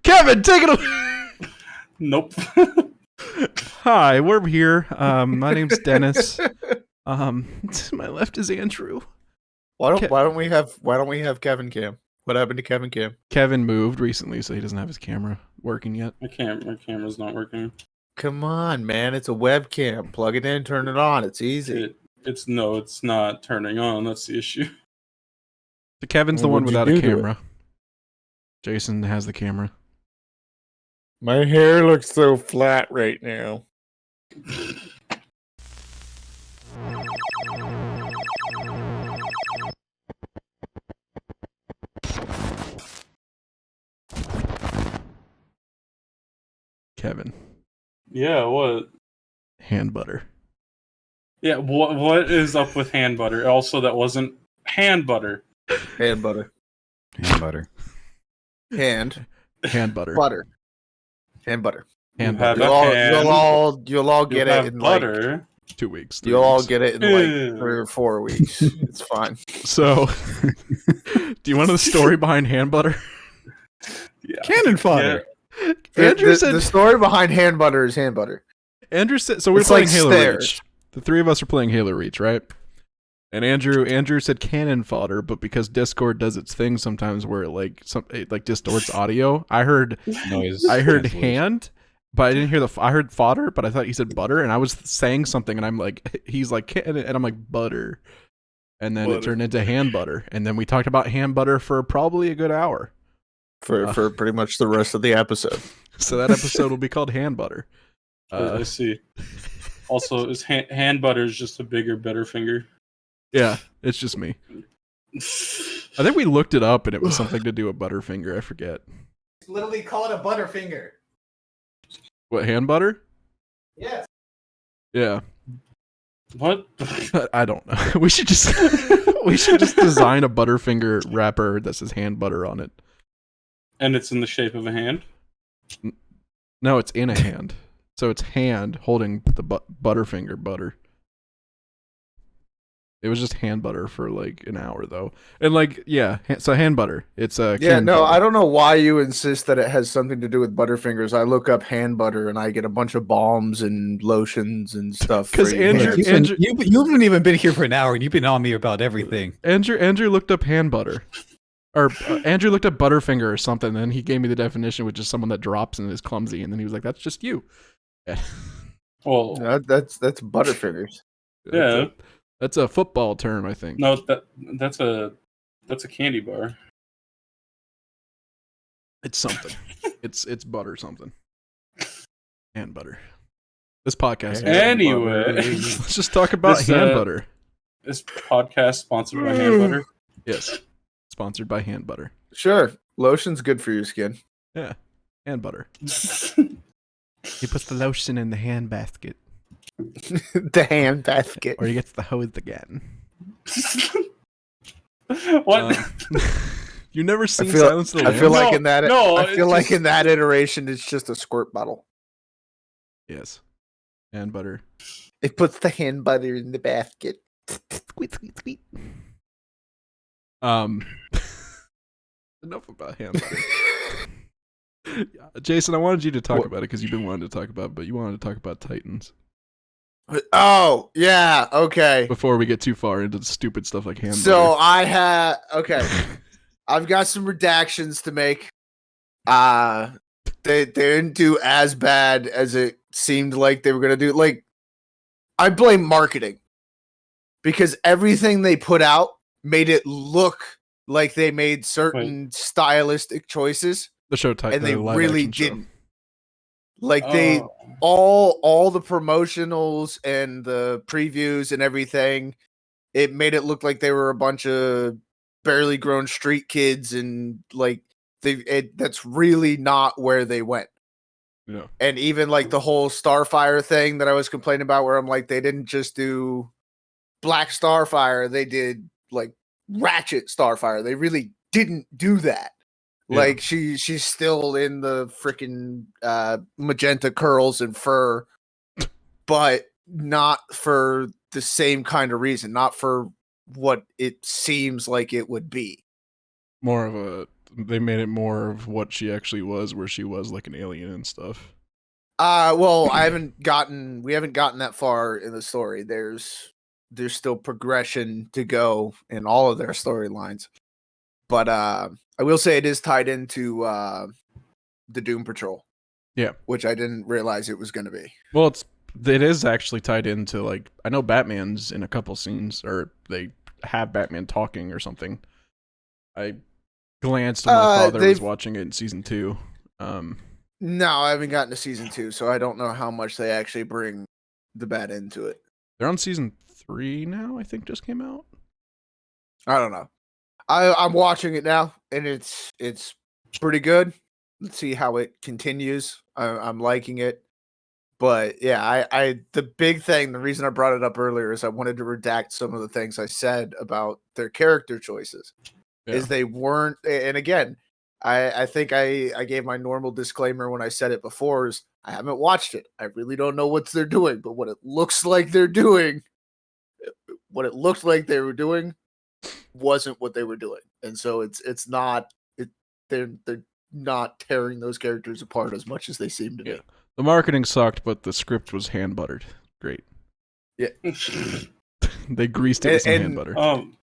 Kevin, take it away. Nope. Hi, we're here. My name's Dennis. To my left is Andrew. Why don't we have Kevin Cam? What happened to Kevin Cam? Kevin moved recently, so he doesn't have his camera working yet. My camera's not working. Come on, man! It's a webcam. Plug it in, turn it on. It's easy. It's not turning on. That's the issue. So Kevin's the Well, one what'd you without a do to camera. Jason has the camera. My hair looks so flat right now. Kevin. Yeah, what? Hand butter. Yeah, what is up with hand butter? Also, that wasn't hand butter. Hand butter. Hand butter. Hand butter. butter. Hand butter. Hand You have butter. You'll all get it in butter. like 2 weeks. you'll all weeks. get it in like 3 or 4 weeks. It's fine. So, do you want to know the story behind hand butter? Yeah. Cannon fodder. Andrew said The story behind hand butter is hand butter. Andrew said so. We're It's playing like Halo stairs. Reach. The three of us are playing Halo Reach, right? And Andrew said cannon fodder, but because Discord does its thing sometimes where it distorts audio, I heard Noise. hand, but I didn't hear I heard fodder, but I thought he said butter, and I was saying something, and I'm like, he's like, and I'm like butter, and then it turned into hand butter, and then we talked about hand butter for probably a good hour. For pretty much the rest of the episode. So that episode will be called hand butter. I see. Also, is hand butter is just a bigger, better finger. Yeah, it's just me. I think we looked it up, and it was something to do with Butterfinger. I forget. Literally call it a butterfinger. What, hand butter? Yes. Yeah. What? I don't know. We should just design a Butterfinger wrapper that says hand butter on it. And it's in the shape of a hand? No, it's in a hand. So it's hand holding the Butterfinger butter. It was just hand butter for like an hour though. And like, yeah, so hand butter. It's a I don't know why you insist that it has something to do with Butterfingers. I look up hand butter and I get a bunch of balms and lotions and stuff. Because You haven't even been here for an hour and you've been on me about everything. Andrew looked up hand butter. Or Andrew looked up Butterfinger or something, and then he gave me the definition, which is someone that drops and is clumsy, and then he was like, that's just you. Yeah. Well, that's Butterfingers. yeah. That's a football term, I think. No, that's a candy bar. It's something. it's butter something. And butter. This podcast. Anyway, Let's just talk about hand butter. This podcast sponsored by hand butter. Yes. Sponsored by hand butter. Sure. Lotion's good for your skin. Yeah. Hand butter. He puts the lotion in the hand basket. The hand basket. Or he gets the hose again. What? You never seen Silence of the I feel Lambs? like in that No, I feel it's like just- in that iteration it's just a squirt bottle. Yes. Hand butter. It puts the hand butter in the basket. Squeak, squeak, squeak. Enough about hand butter. Jason, I wanted you to talk about it because you've been wanting to talk about it, but you wanted to talk about Titans. Oh, yeah, okay. Before we get too far into the stupid stuff like hand So butter. I've got some redactions to make. They didn't do as bad as it seemed like they were gonna do. Like, I blame marketing because everything they put out made it look like they made certain stylistic choices, The show Titan, and they the live really action show. didn't. Like they all the promotionals and the previews and everything, it made it look like they were a bunch of barely grown street kids, and like that's really not where they went. Yeah. And even like the whole Starfire thing that I was complaining about, where I'm like, they didn't just do Black Starfire, they did like Ratchet Starfire. They really didn't do that. Yeah. Like she's still in the freaking magenta curls and fur, but not for the same kind of reason, not for what it seems like it would be. More of a they made it more of what she actually was, where she was like an alien and stuff. Well, we haven't gotten that far in the story. There's still progression to go in all of their storylines. But I will say it is tied into the Doom Patrol. Yeah. Which I didn't realize it was going to be. Well, it is actually tied into, like, I know Batman's in a couple scenes, or they have Batman talking or something. I glanced when my father was watching it in season 2. No, I haven't gotten to season 2, so I don't know how much they actually bring the Bat into it. They're on season 3 now, I think just came out. I don't know. I'm watching it now, and it's pretty good. Let's see how it continues. I'm liking it. But yeah, the big thing, the reason I brought it up earlier is I wanted to redact some of the things I said about their character choices. Yeah. Is they weren't, and again, I think I gave my normal disclaimer when I said it before, is I haven't watched it. I really don't know what they're doing, but what it looks like they're doing, what it looked like they were doing wasn't what they were doing. And so they're not tearing those characters apart as much as they seem to be. The marketing sucked, but the script was hand buttered. Great. Yeah. They greased it with some hand butter. And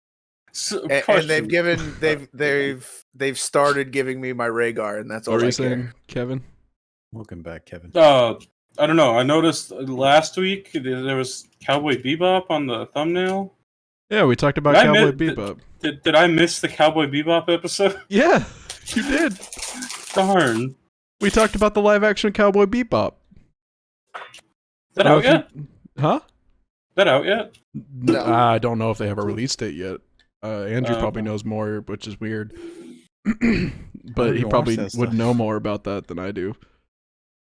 they've started giving me my Rhaegar, and that's all. What are you saying, Kevin? Welcome back, Kevin. I don't know. I noticed last week there was Cowboy Bebop on the thumbnail. Yeah, we talked about Cowboy Bebop. Did I miss the Cowboy Bebop episode? Yeah, you did. Darn. We talked about the live-action Cowboy Bebop. That out yet? Huh? That out yet? No. I don't know if they have a release date yet. Andrew probably knows more, which is weird. But he probably would know more about that than I do.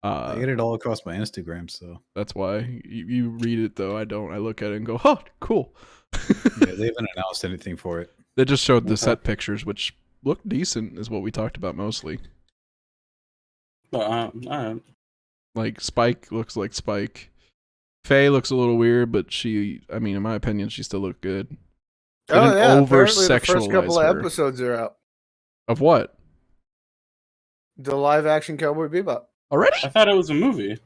I get it all across my Instagram, so that's why you read it though. I don't. I look at it and go, "Oh, cool." Yeah, they haven't announced anything for it. They just showed the set pictures, which look decent, is what we talked about mostly. Like Spike looks like Spike. Faye looks a little weird, but in my opinion, she still looked good. They apparently the first couple of episodes are out. Of what? The live-action Cowboy Bebop. Already? I thought it was a movie.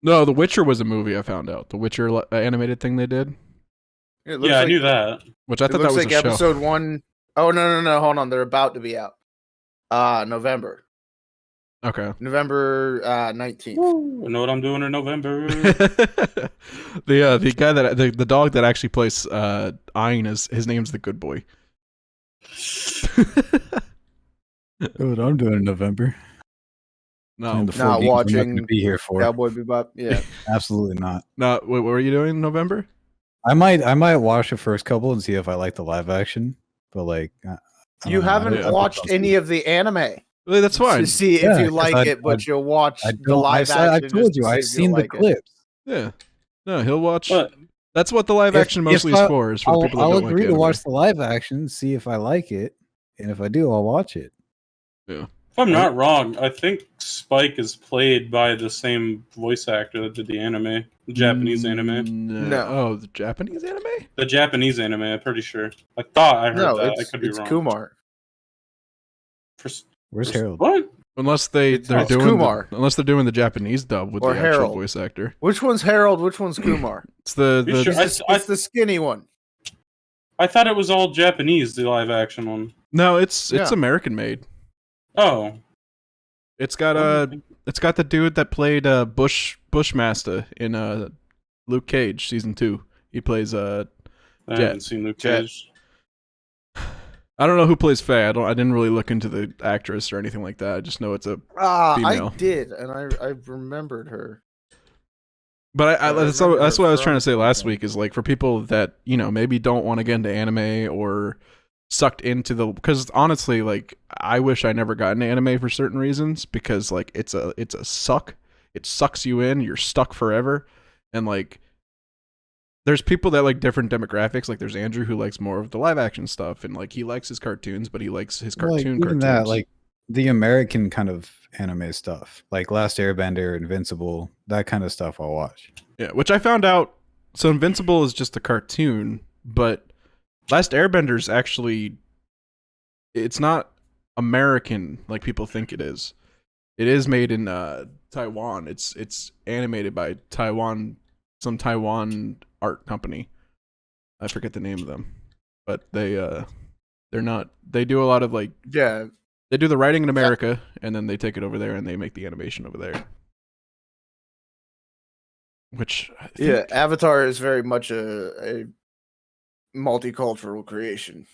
No, The Witcher was a movie, I found out. The Witcher animated thing they did. Yeah, I knew that. Which I thought that was like a show. episode 1. Oh, no. Hold on. They're about to be out. November. Okay. November 19th. I know what I'm doing in November. The guy the dog that actually plays Ein, his name's the Good Boy. What I'm doing in November. No, not watching be here for Cowboy Bebop. Yeah, absolutely not. No, what were you doing in November? I might watch the first couple and see if I like the live action. But like, you haven't watched any of the anime. Well, that's fine. To see if you like it, but you'll watch the live action. I told you, I've seen the clips. Yeah, no, he'll watch. That's what the live action mostly is for. Is for the people that I'll don't agree like to watch the live action, see if I like it, and if I do, I'll watch it. Yeah. If I'm not wrong, I think Spike is played by the same voice actor that did the anime, the Japanese anime. No. Oh, the Japanese anime? The Japanese anime, I'm pretty sure. I thought I heard that. I could be it's wrong. Kumar. Where's Harold? What? Unless they're doing Kumar. Unless they're doing the Japanese dub with Or the Harold. actual voice actor. Which one's Harold? Which one's Kumar? It's the it's the skinny one. I thought it was all Japanese, the live action one. No, it's American made. Oh. It's got the dude that played Bushmaster in Luke Cage season 2. He plays I haven't seen Luke Cage. I don't know who plays Faye. I didn't really look into the actress or anything like that. I just know it's a female. I did, and I remembered her. But that's what I was trying to say last week, is like for people that, maybe don't want to get into anime or sucked into because honestly, like, I wish I never got into anime for certain reasons, because like it's a suck. It sucks you in, you're stuck forever. And like there's people that like different demographics. Like there's Andrew who likes more of the live action stuff, and like he likes his cartoons, but he likes his cartoons. That, like the American kind of anime stuff, like Last Airbender, Invincible, that kind of stuff I'll watch. Yeah, which I found out. So Invincible is just a cartoon, but Last Airbender's actually, it's not American like people think it is. It is made in Taiwan. It's animated by some Taiwan art company. I forget the name of them, but they're not. They do a lot of like Yeah, they do the writing in America, and then they take it over there and they make the animation over there. Which I think, Avatar is very much a multicultural creation.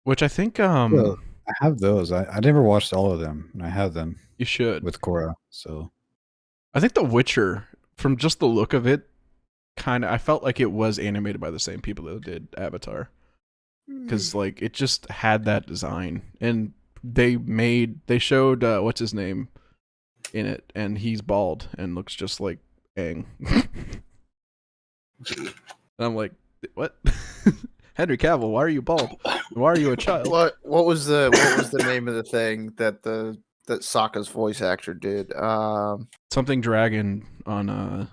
which I think Well, I have those. I never watched all of them, and I have them you should. with Korra. So I think The Witcher, from just the look of it, I felt like it was animated by the same people that did Avatar, because like it just had that design, and they showed what's his name in it, and he's bald and looks just like Aang. And I'm like, what? Henry Cavill, why are you bald? Why are you a child? What was the name of the thing that that Sokka's voice actor did? Something Dragon on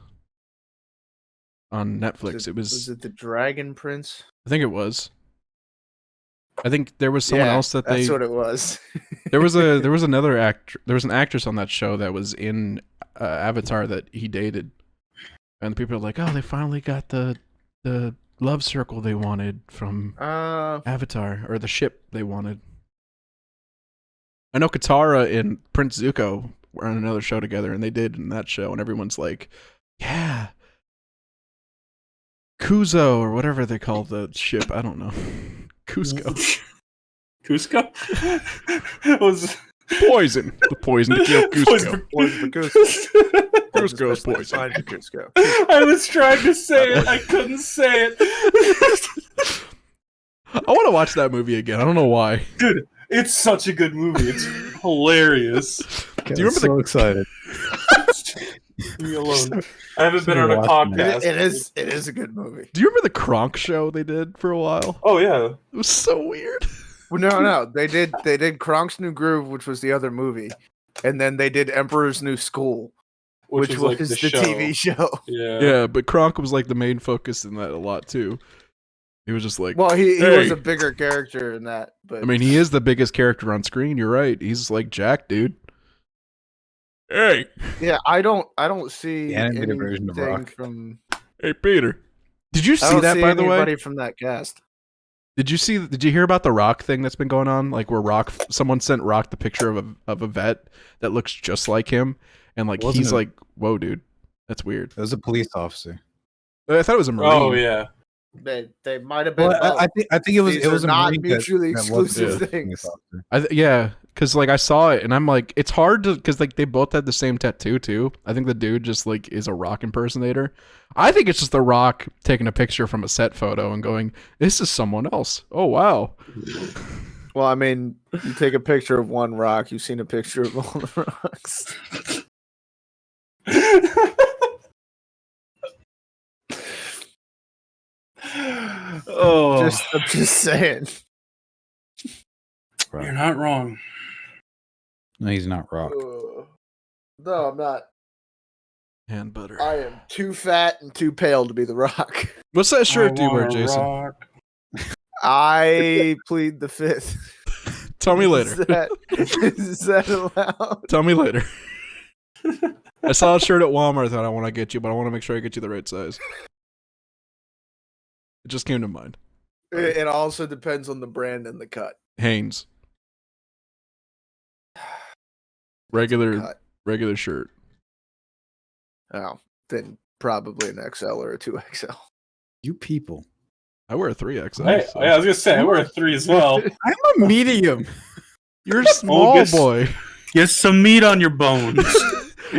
Netflix. Was it the Dragon Prince? I think it was. I think there was someone else that that's what it was. there was another actor. There was an actress on that show that was in Avatar that he dated, and the people are like, "Oh, they finally got the love circle they wanted from Avatar, or the ship they wanted." I know Katara and Prince Zuko were on another show together, and they did in that show, and everyone's like, "Yeah, Kuzo or whatever they call the ship. I don't know, Cusco." Cusco was Poison. The poison to kill Cusco. Poison for Cusco. Cusco's poison. Cusco. I was trying to say it. I couldn't say it. I want to watch that movie again. I don't know why. Dude, it's such a good movie. It's hilarious. Do you remember so excited? Leave me alone. I haven't been on a podcast. It is a good movie. Do you remember the Kronk show they did for a while? Oh yeah. It was so weird. Well, no, they did Kronk's New Groove, which was the other movie, and then they did Emperor's New School, which was like the show. TV show. Yeah. Yeah, but Kronk was like the main focus in that a lot too. He was just like, Well, he Hey. was a bigger character in that, but I mean, he is the biggest character on screen. You're right. He's like Jack, dude. Hey, yeah, I don't see The animated version of anything Rock. from. hey, Peter. Did you I see don't that see by the way? anybody from that cast. Did you hear about the Rock thing that's been going on? Like where someone sent Rock the picture of a vet that looks just like him, and like Wasn't he's it- like, whoa, dude, that's weird. It was a police officer. I thought it was a Marine. Oh yeah. They might have been. Well, I think it was These it was are a not Marine mutually that was exclusive the things. police officer. Yeah, because like I saw it and I'm like, it's hard to because like they both had the same tattoo too. I think the dude just like is a Rock impersonator. I think it's just the Rock taking a picture from a set photo and going, "This is someone else." Oh wow. Well, I mean, you take a picture of one rock, you've seen a picture of all the rocks. Oh, I'm just saying. Right. you're not wrong. No, he's not Rock. No, I'm not. Hand butter. I am too fat and too pale to be the Rock. What's that shirt I do you wear, wanna Jason? rock. I plead the fifth. Tell me Is later. that allowed? Tell me later. I saw a shirt at Walmart that I want to get you, but I want to make sure I get you the right size. It just came to mind. It also depends on the brand and the cut. Hanes. Regular Cut. shirt. Oh, then probably an XL or a 2XL. You people. I wear a 3XL. Hey, so- I was gonna say I wear a 3 as well. I'm a medium. You're a small August. boy. Get some meat on your bones.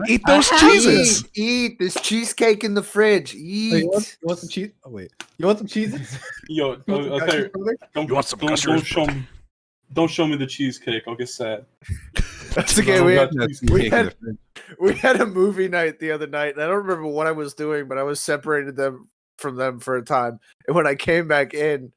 Eat those cheeses. Eat. There's cheesecake in the fridge. Eat. Wait, you want some cheese? Oh wait, you want some cheeses? Yo, I'll tell you, don't, You want some don't Custer's don't show me the cheesecake. I'll get sad. That's okay. No, We not had, cheesecake. we had a movie night the other night, and I don't remember what I was doing, but I was separated from them for a time. And when I came back in,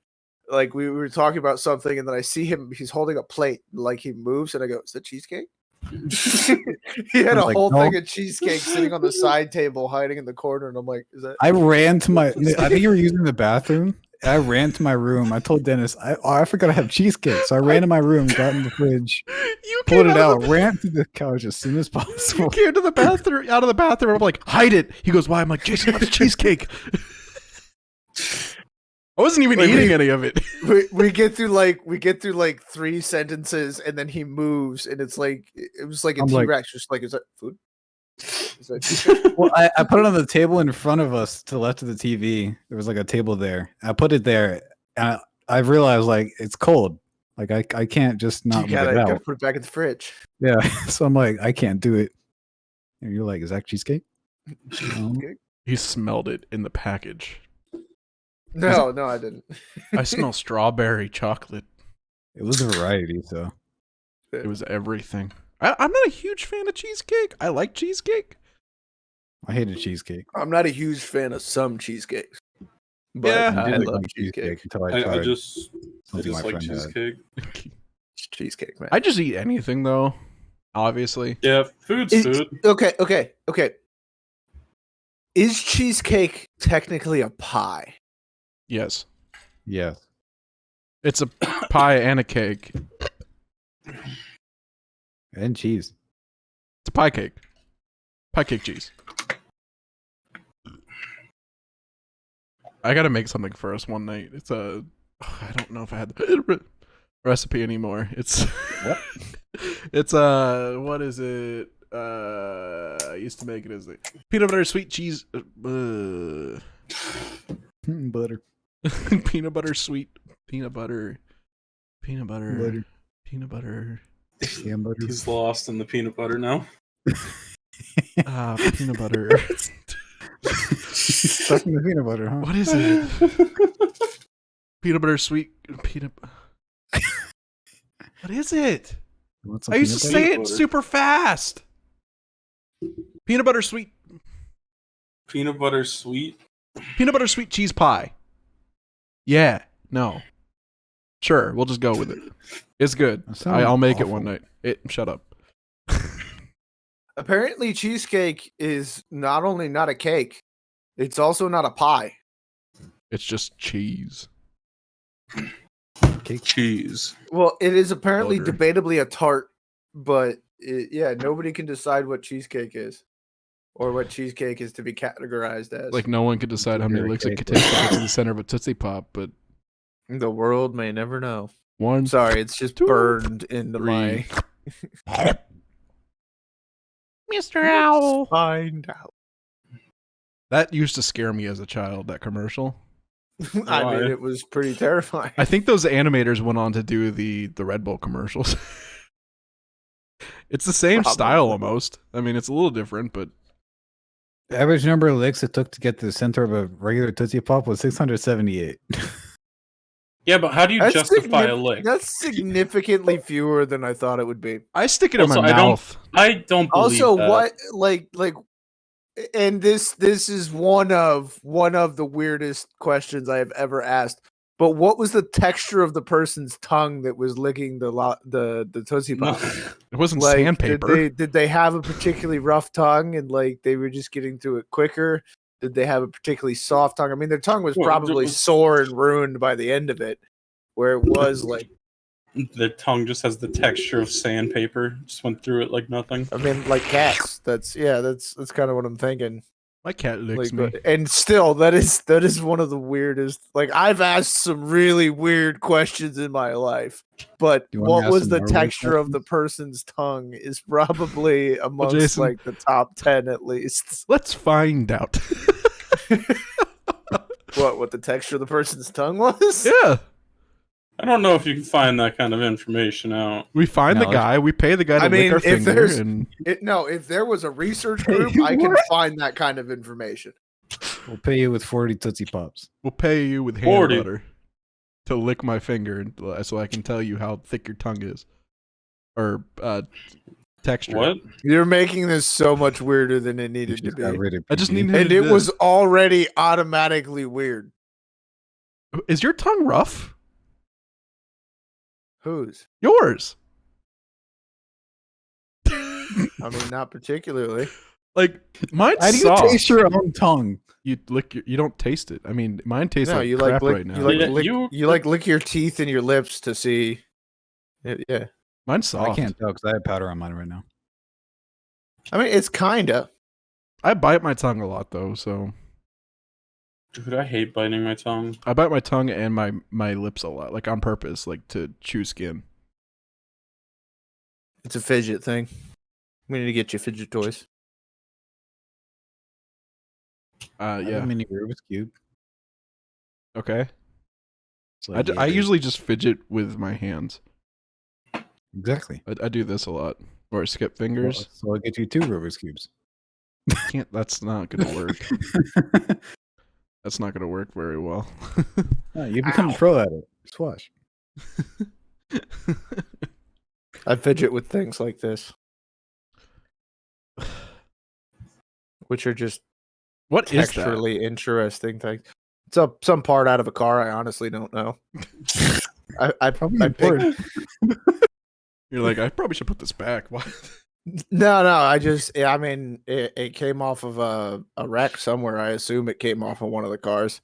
like we were talking about something, and then I see him. He's holding a plate, like he moves, and I go, "Is that cheesecake?" He had I a was like, whole "No." thing of cheesecake sitting on the side table, hiding in the corner, and I'm like, "Is that?" I ran to my. I think you were using the bathroom, I ran to my room. I told Dennis, I forgot I have cheesecake. So I ran to my room, got in the fridge, You pulled came it out, of ran to the couch as soon as You possible. came to the bathroom, out of the bathroom. I'm like, hide it. He goes, why? I'm like, Jason loves cheesecake. I wasn't even eating any of it. we get through like 3 sentences, and then he moves, and it's like it was like a I'm like- T-Rex, just like, is that food? Is that Well, I put it on the table in front of us to the left of the TV. There was like a table there. I put it there, and I realized like it's cold. Like I can't just not you move it gotta out. put it back in the fridge. Yeah, so I'm like, I can't do it. And you're like, is that cheesecake? He smelled it in the package. No, I didn't. I smell strawberry chocolate. It was a variety, so It was everything. I'm not a huge fan of cheesecake. I like cheesecake. I hated cheesecake. I'm not a huge fan of some cheesecakes, but Yeah. I I did love like cheesecake. until I I tried just something my like friend had. cheesecake. It's cheesecake, man. I just eat anything though. Obviously, Yeah, food's It's- food. Okay. Is cheesecake technically a pie? yes. Yes. It's a pie and a cake. And cheese. It's a pie cake. Pie cake cheese. I gotta make something for us one night. It's a. I don't know if I had the recipe anymore. It's. What? It's a. What is it? I used to make it as a peanut butter sweet cheese. Butter. Peanut butter sweet. Peanut butter. Peanut butter. Butter. Peanut butter. Yeah, butter. He's lost in the peanut butter now. Peanut butter. Stuck in the peanut butter, huh? What is it? Peanut butter sweet peanut. What is it? You want some I used to peanut say butter? it butter? super fast. Peanut butter sweet. Peanut butter sweet. Peanut butter sweet cheese pie. Yeah. No. Sure. We'll just go with it. It's good. That sounds I'll make it awful. one night. Shut up. Apparently, cheesecake is not only not a cake, it's also not a pie. It's just cheese. Cake. Cheese. Well, it is apparently Butter. debatably a tart, but yeah, nobody can decide what cheesecake is or what cheesecake is to be categorized as. Like no one could decide how many Very licks it cake. could take to get to the center of a Tootsie Pop, but the world may never know. one. Sorry, it's just Two, burned into my. Mr. Owl. Find out. That used to scare me as a child, that commercial. I Why? mean, it was pretty terrifying. I think those animators went on to do the Red Bull commercials. It's the same style Probably. almost. I mean, it's a little different, but The average number of licks it took to get to the center of a regular Tootsie Pop was 678. Yeah, but how do you That's justify a lick? That's significantly fewer than I thought it would be. I stick it in Also, my I don't- mouth. I don't believe Also, that. what like and this is one of the weirdest questions I have ever asked. But what was the texture of the person's tongue that was licking the Tootsie Pop? It wasn't Like, sandpaper. did they have a particularly rough tongue and like they were just getting to it quicker? Did they have a particularly soft tongue? I mean, their tongue was Well, probably sore and ruined by the end of it, where it was like, The tongue just has the texture of sandpaper. Just went through it like nothing. I mean, like cats. That's kind of what I'm thinking. My cat licks Like, me. and still, that is one of the weirdest. Like, I've asked some really weird questions in my life, but You wanna what ask was some the more weird texture of the questions? person's tongue is probably amongst Jason- like the top 10 at least. Let's find out. What the texture of the person's tongue was? Yeah. I don't know if you can find that kind of information out. We find the No, guy, we pay the guy to I mean, lick our if finger, there's- and No, if there was a research group, I can find that kind of information. We'll pay you with 40 Tootsie Pops. we'll pay you with hand 40. butter to lick my finger so I can tell you how thick your tongue is. Or texture. What? You're making this so much weirder than it You needed to just got be. rid of I just PG. need And to it do was this. already automatically weird. Is your tongue rough? Whose? Yours. I mean, not particularly. Like mine's How do you soft. taste your own tongue? You lick your, you don't taste it. I mean, mine tastes No, like you crap lick, right now. You like Yeah, lick, you- you like lick your teeth and your lips to see. Yeah, Mine's soft. I can't tell because I have powder on mine right now. I mean it's kinda. I bite my tongue a lot though, so Dude, I hate biting my tongue. I bite my tongue and my lips a lot, like on purpose, like to chew skin. It's a fidget thing. We need to get you fidget toys. I have Yeah. a mini Rubik's cube. Okay. It's like, I yeah, usually just fidget with my hands. exactly. I do this a lot, or I skip fingers. So I'll get you 2 Rubik's cubes. Can't. That's not gonna work. That's not gonna work very well. No, you become a pro at it. Just watch. I fidget with things like this, which are just What is that? texturally interesting things. It's some part out of a car. I honestly don't know. I Probably I picked, important. You're like, I probably should put this back. Why? no. I mean, it came off of a wreck somewhere. I assume it came off of one of the cars.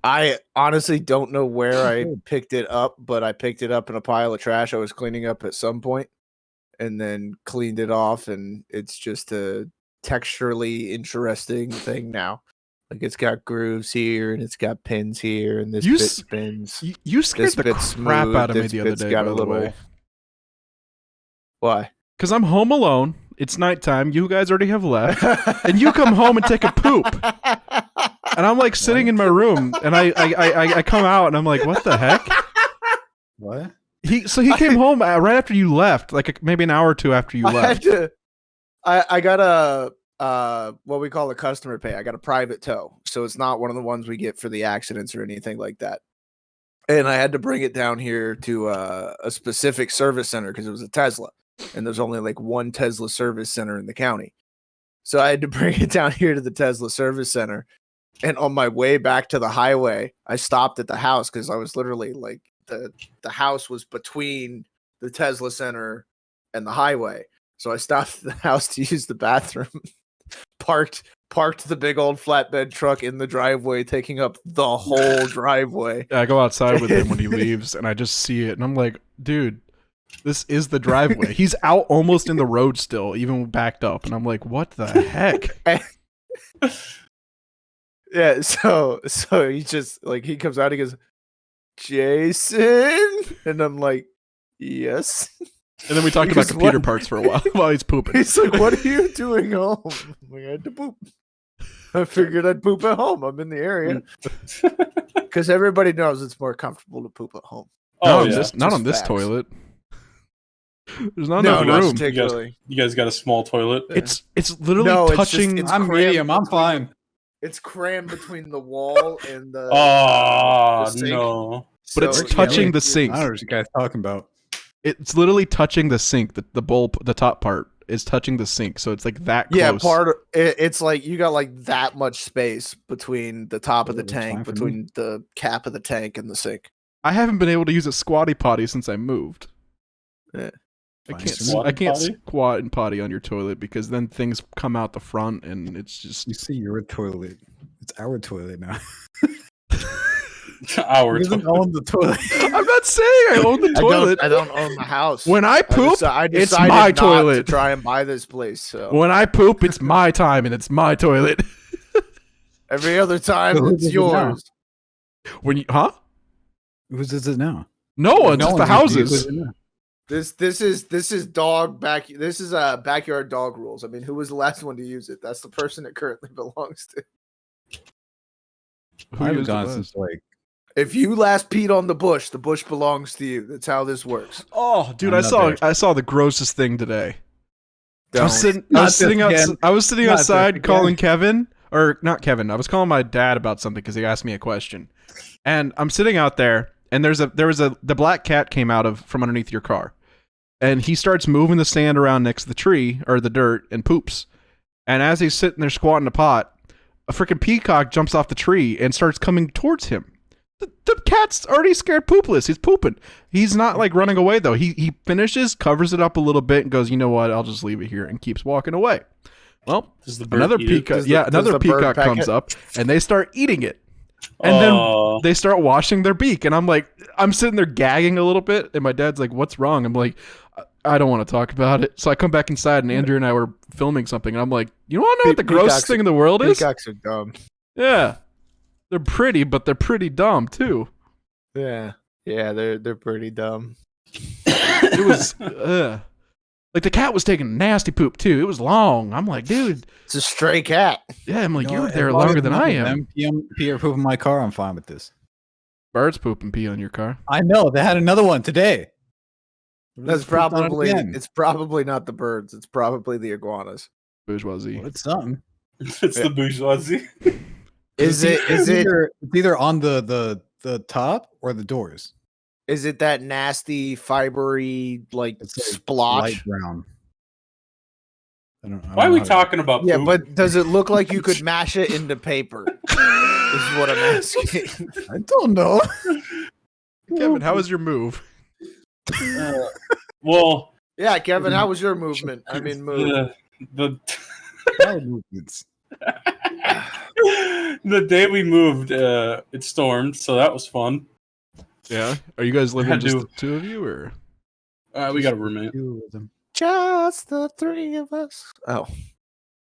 I honestly don't know where I picked it up, but I picked it up in a pile of trash I was cleaning up at some point, and then cleaned it off, and it's just a texturally interesting thing now. Like it's got grooves here, and it's got pins here, and this You bit s- spins. You scared This the bit's crap smooth, out of me this the other bit's day, got by a the little- way. Why? Because I'm home alone. It's nighttime. You guys already have left, and you come home and take a poop. And I'm like sitting in my room, and I come out, and I'm like, what the heck? What? He came home right after you left, like maybe an hour or two after you I had left. to. I got a what we call a customer pay. I got a private tow, so it's not one of the ones we get for the accidents or anything like that. And I had to bring it down here to a specific service center because it was a Tesla, and there's only like one Tesla service center in the county. So I had to bring it down here to the Tesla service center. And on my way back to the highway, I stopped at the house because I was literally like the house was between the Tesla center and the highway. So I stopped at the house to use the bathroom, parked the big old flatbed truck in the driveway, taking up the whole driveway. I go outside with him when he leaves, and I just see it, and I'm like, dude, this is the driveway. He's out almost in the road still, even backed up, and I'm like, what the heck? Yeah, so he just like he comes out, he goes, Jason, and I'm like, yes. And then we talked He about goes, computer "What?" parts for a while he's pooping. He's like, what are you doing home? I'm like, I had to poop. I figured I'd poop at home. I'm in the area. Because everybody knows it's more comfortable to poop at home. Oh, not yeah. not on Just this facts. toilet. There's not No, enough not room. particularly. You guys got a small toilet? It's literally No, it's just- touching. it's I'm crammed medium. I'm between- fine. It's crammed between the wall and the. Oh, the sink. no. But it's So, touching the it- sink. I don't know what you guys talking about. It's literally touching the sink. The bowl, the top part is touching the sink, so it's like that close. Yeah, it's like you got like that much space between the top of the That's fine tank, for me. between the cap of the tank and the sink. I haven't been able to use a squatty potty since I moved. Yeah. Fine. I can't Potty? squat and potty on your toilet because then things come out the front and it's just You see, your toilet. It's our toilet now. Our He doesn't toilet. own the toilet. I'm not saying I own the toilet. I don't own the house. When I poop, I it's decided my not toilet. to try and buy this place. So When I poop, it's my time and it's my toilet. every other time, So who it's does it now? yours. When you, huh? Whose is it now? No one, No just one the uses it. houses. Who's it now? This is This is backyard dog rules. I mean, who was the last one to use it? That's the person it currently belongs to. Who I haven't used it gone last? since like If you last peed on the bush belongs to you. That's how this works. Oh, dude, I'm I not saw there. I saw the grossest thing today. I Don't. was sitting, Not this again. I was sitting Not this outside again. calling Kevin, or not Kevin. I was calling my dad about something because he asked me a question, and I'm sitting out there, and the black cat came out from underneath your car, and he starts moving the sand around next to the tree or the dirt and poops, and as he's sitting there squatting a pot, a freaking peacock jumps off the tree and starts coming towards him. The cat's already scared poopless. He's pooping. He's not like running away though. He finishes, covers it up a little bit, and goes, "You know what? I'll just leave it here," and keeps walking away. Well, Does the bird another eat it? peacock. Does Yeah, another the bird peacock peck comes it? up, and they start eating it. And then they start washing their beak, and I'm sitting there gagging a little bit, and my dad's like, "What's wrong?" I'm like, "I don't want to talk about it." So I come back inside, and Andrew and I were filming something, and I'm like, "You want to know what the grossest thing in the world is?" Peacocks are dumb. Yeah, they're pretty, but they're pretty dumb too. Yeah, they're pretty dumb. It was like the cat was taking a nasty poop too. It was long. I'm like, dude, It's a stray cat. yeah. I'm like, You know, you were as there long longer as than none I of am. them pee or poop in my car, I'm fine with this. Birds poop and pee on your car. I know they had another one today. That's Just pooped on it probably again. it's probably not the birds. It's probably the iguanas. Bourgeoisie. Well, it's something. It's the bourgeoisie. Is it It's either on the top or the doors. is it that nasty fibery like It's like splotch? light brown. I don't Why are know we how to- talking about Yeah, poop? but does it look like you could mash it into paper? This is what I'm asking. I don't know. Kevin, how was your move? Well, Yeah, Kevin, how was your movement? I mean, move. the Power movements. the day we moved, it stormed, so that was fun. Yeah. Are you guys living Had just to- the two of you, or? We got a roommate, Two of them. Just the three of us. Oh,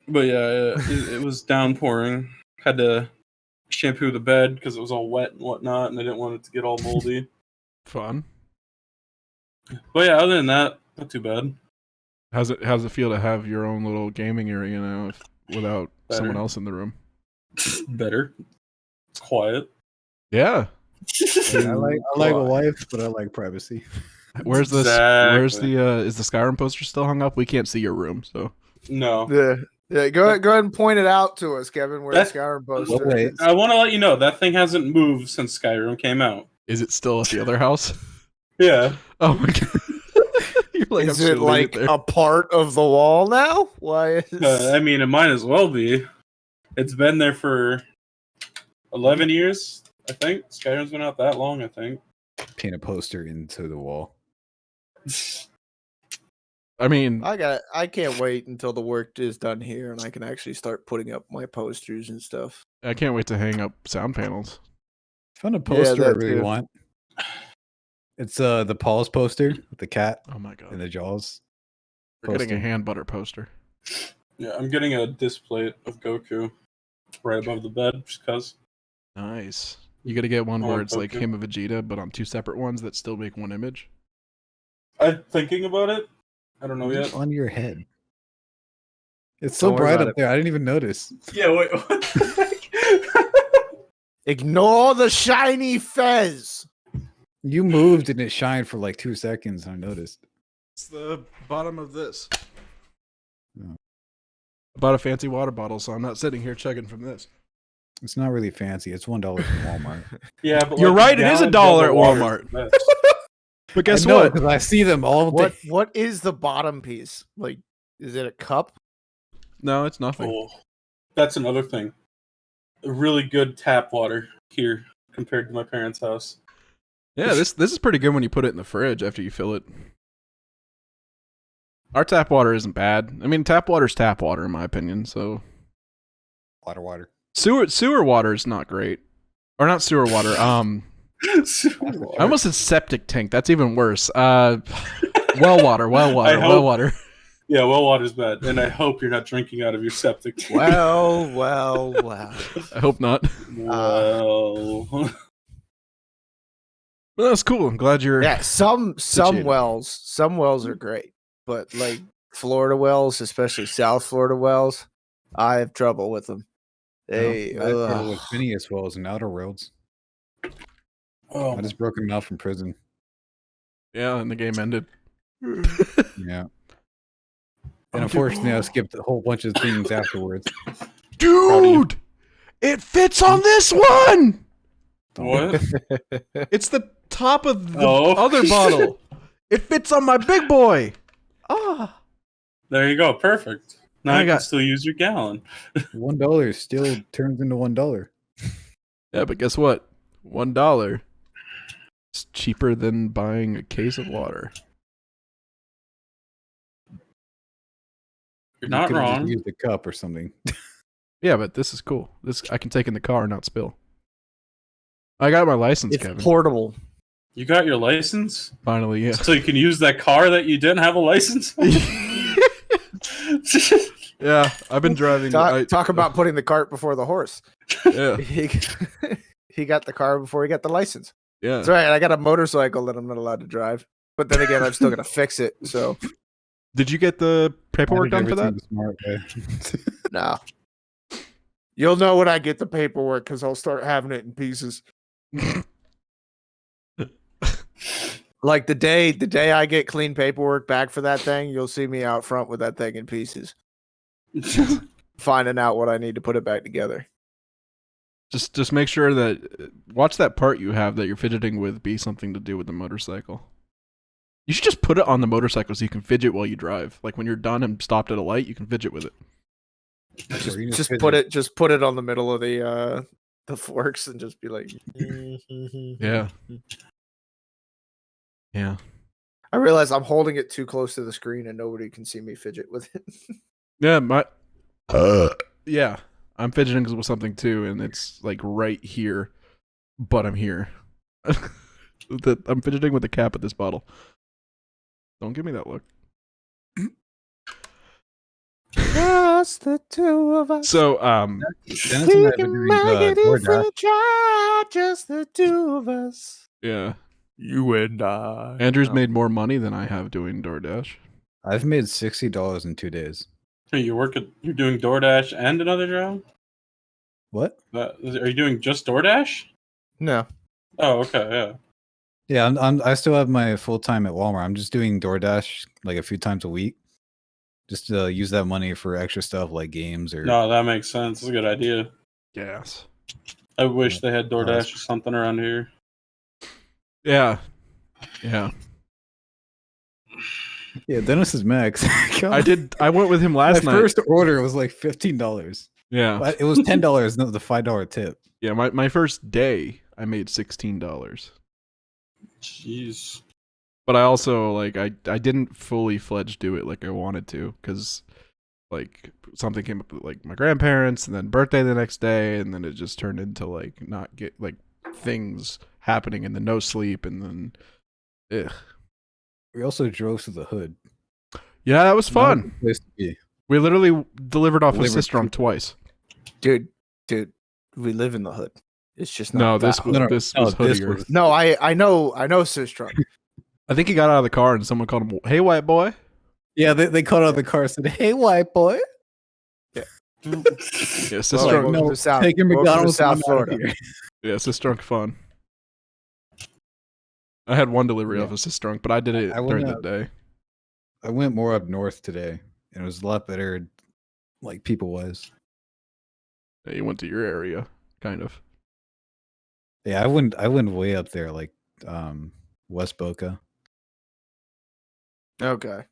but yeah, it was downpouring. Had to shampoo the bed because it was all wet and whatnot, and I didn't want it to get all moldy. Fun. But yeah, other than that, not too bad. How's it feel to have your own little gaming area now without Better. someone else in the room? Better. It's quiet. Yeah. I like a wife, but I like privacy. Where's this? Exactly. Where's the? Is the Skyrim poster still hung up? We can't see your room, so. No. yeah. Go ahead and point it out to us, Kevin. Where the That's- Skyrim poster wait. is. I want to let you know that thing hasn't moved since Skyrim came out. Is it still at the other house? Yeah. Oh my god. You're like, Is I'm it just gonna leave like there. a part of the wall now? Why is I mean, it might as well be. It's been there for 11 years, I think. Skyrim's been out that long, I think. Paint a poster into the wall. I mean, I can't wait until the work is done here and I can actually start putting up my posters and stuff. I can't wait to hang up sound panels. Found a poster I that really too. want. It's the Paul's poster with the cat Oh my and god. the jaws. We're getting a poster. hand butter poster. Yeah, I'm getting a display of Goku right above the bed just because. Nice. You gotta get one I where want it's like Goku. him and Vegeta, but on two separate ones that still make one image. I'm thinking about it. I don't know Just yet. on your head. It's so Don't worry bright about up there. I didn't even notice. Yeah, wait. What the heck? Ignore the shiny fez. You moved and it shined for like 2 seconds. I noticed. It's the bottom of this. Oh. I bought a fancy water bottle, so I'm not sitting here chugging from this. It's not really fancy. It's $1 from Walmart. Yeah, but You're like, right, it is gallon $1 jug at of water Walmart. is the best. But guess I know, what? because I see them all day. What is the bottom piece? Like, is it a cup? No, it's nothing. Oh, that's another thing. Really good tap water here compared to my parents' house. Yeah, this is pretty good when you put it in the fridge after you fill it. Our tap water isn't bad. I mean, tap water's tap water in my opinion. So Water. sewer water is not great, or not sewer water. I almost said septic tank. That's even worse. Well water. Well water. Yeah, well water's bad, and I hope you're not drinking out of your septic tank. Well. I hope not. Well, Well, that's cool. I'm glad you're. Yeah, some Appreciate it. wells are great, but like Florida wells, especially South Florida wells, I have trouble with them. They I had trouble with Phineas Wells and Outer Worlds. oh, I just broke him out from prison. Yeah, and the game ended. Yeah. And unfortunately, I skipped a whole bunch of things afterwards. Dude, it fits on this one. what? It's the top of the Oh. other bottle. It fits on my big boy. Ah. There you go, perfect. Now I I can got- still use your gallon. $1 still turns into $1. Yeah, but guess what? $1 is cheaper than buying a case of water. You're not could've just wrong. used a cup or something. Yeah, but this is cool. This I can take in the car and not spill. I got my license, It's Kevin. portable. You got your license? Finally, yeah. So you can use that car that you didn't have a license for? Yeah, I've been driving. Talk about putting the cart before the horse. Yeah, He got the car before he got the license. yeah. That's right. I got a motorcycle that I'm not allowed to drive. But then again, I'm still gonna fix it. So Did you get the paperwork done for that? Everything smart way. no. You'll know when I get the paperwork because I'll start having it in pieces. Like the day I get clean paperwork back for that thing, you'll see me out front with that thing in pieces, finding out what I need to put it back together. Just make sure that watch that part you have that you're fidgeting with be something to do with the motorcycle. You should just put it on the motorcycle so you can fidget while you drive. Like when you're done and stopped at a light, you can fidget with it. Just put it on the middle of the forks and just be like, Yeah. Yeah. I realize I'm holding it too close to the screen and nobody can see me fidget with it. Yeah, yeah. I'm fidgeting with something too, and it's like right here, but I'm here. I'm fidgeting with the cap of this bottle. Don't give me that look. Just the two of us. So, Dennis and I have been doing DoorDash. Just the two of us. yeah. You and I. Andrew's made more money than I have doing DoorDash. I've made $60 in 2 days. Hey, you're doing DoorDash and another job? What? Are you doing just DoorDash? No. Oh, okay, yeah. Yeah, I still have my full time at Walmart. I'm just doing DoorDash like a few times a week, just to use that money for extra stuff like games or. No, that makes sense. It's a good idea. Yes. I wish they had DoorDash or something around here. Yeah. Yeah. Yeah, Dennis is max. I went with him last my night. first order was like $15. Yeah. But it was $10, not the $5 tip. Yeah, my first day I made $16. Jeez. But I also like I didn't fully fledged do it like I wanted to because like something came up with like my grandparents and then birthday the next day and then it just turned into like not get like things happening and then no sleep and then ugh. We also drove to the hood. Yeah, that was Not a fun. good place to be. We literally delivered off a Delivered Sistrunk people. twice. Dude, we live in the hood. It's just not. No, that this hood. was No, this hoodier. was- No, I know Sistrunk. I think he got out of the car and someone called him, "Hey, white boy." Yeah, they caught out of the car and said, "Hey, white boy." Yeah, Well, Sistrunk. welcome no, to South, take your welcome to McDonald's South I'm outta Florida. here. Yeah, Sistrunk fun. I had one delivery Yeah. off of Sistrunk, but I did it I went during the out- day. I went more up north today, and it was a lot better, like people wise. Yeah, you went to your area, kind of. Yeah, I went way up there, like West Boca. Okay.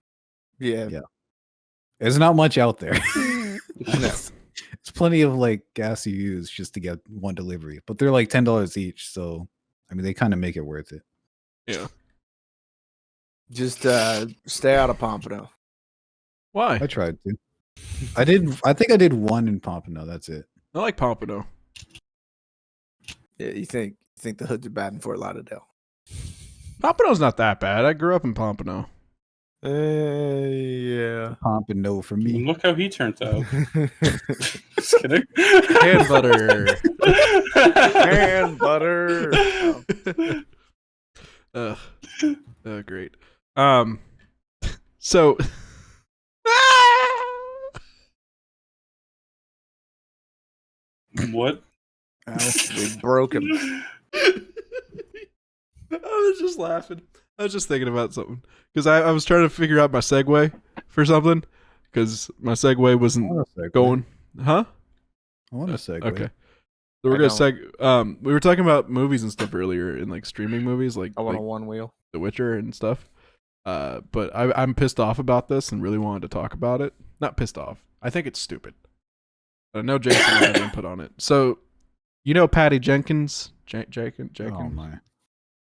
Yeah. Yeah. There's not much out there. No. It's plenty of like gas you use just to get one delivery, but they're like $10 each. So, I mean, they kind of make it worth it. Yeah. Just stay out of Pompano. Why? I tried to. I think I did one in Pompano. That's it. I like Pompano. Yeah, you think the hoods are bad in Fort Lauderdale? Pompano's not that bad. I grew up in Pompano. Yeah. Pompano for me. Look how he turned out. Just kidding. Hand butter. And butter. Ugh. Oh, great. So. What? We broke him. I was just laughing. I was just thinking about something because I was trying to figure out my segue for something because my segue I wasn't want a segue. going. Huh? I want a segue. Okay. So we're I gonna we were talking about movies and stuff earlier in like streaming movies like, I want like a one wheel. The Witcher and stuff. But I'm pissed off about this and really wanted to talk about it. Not pissed off. I think it's stupid. I know Jason had input on it. So, you know Patty Jenkins? Jenkins? Oh my.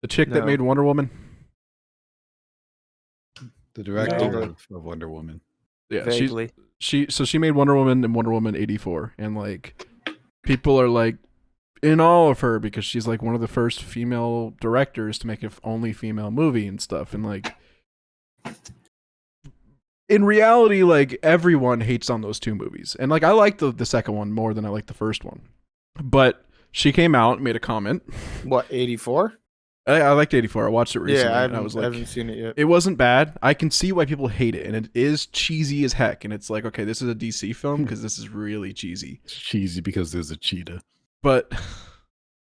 The chick that No. made Wonder Woman? The director No. of Wonder Woman. Yeah, Vaguely. she made Wonder Woman and Wonder Woman 84, and like people are like in awe of her because she's like one of the first female directors to make an only female movie and stuff, and like in reality, like everyone hates on those two movies, and like I like the second one more than I like the first one, but she came out and made a comment. What, 84? I liked 84. I watched it recently. Yeah, and I was like, I haven't seen it yet. it wasn't bad. I can see why people hate it, and it is cheesy as heck. And it's like, okay, this is a DC film because this is really cheesy. It's cheesy because there's a cheetah. But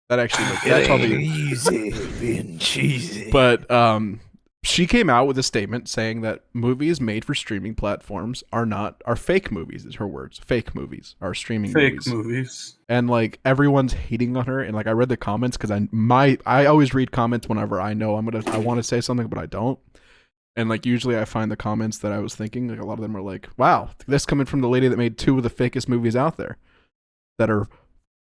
that actually, like, that probably easy being cheesy. But she came out with a statement saying that movies made for streaming platforms are fake movies. Is her words. Fake movies are streaming Fake movies. And like everyone's hating on her. And like I read the comments because I always read comments whenever I know I want to say something but I don't. And like usually I find the comments that I was thinking, like a lot of them are like, wow, this coming from the lady that made two of the fakest movies out there that are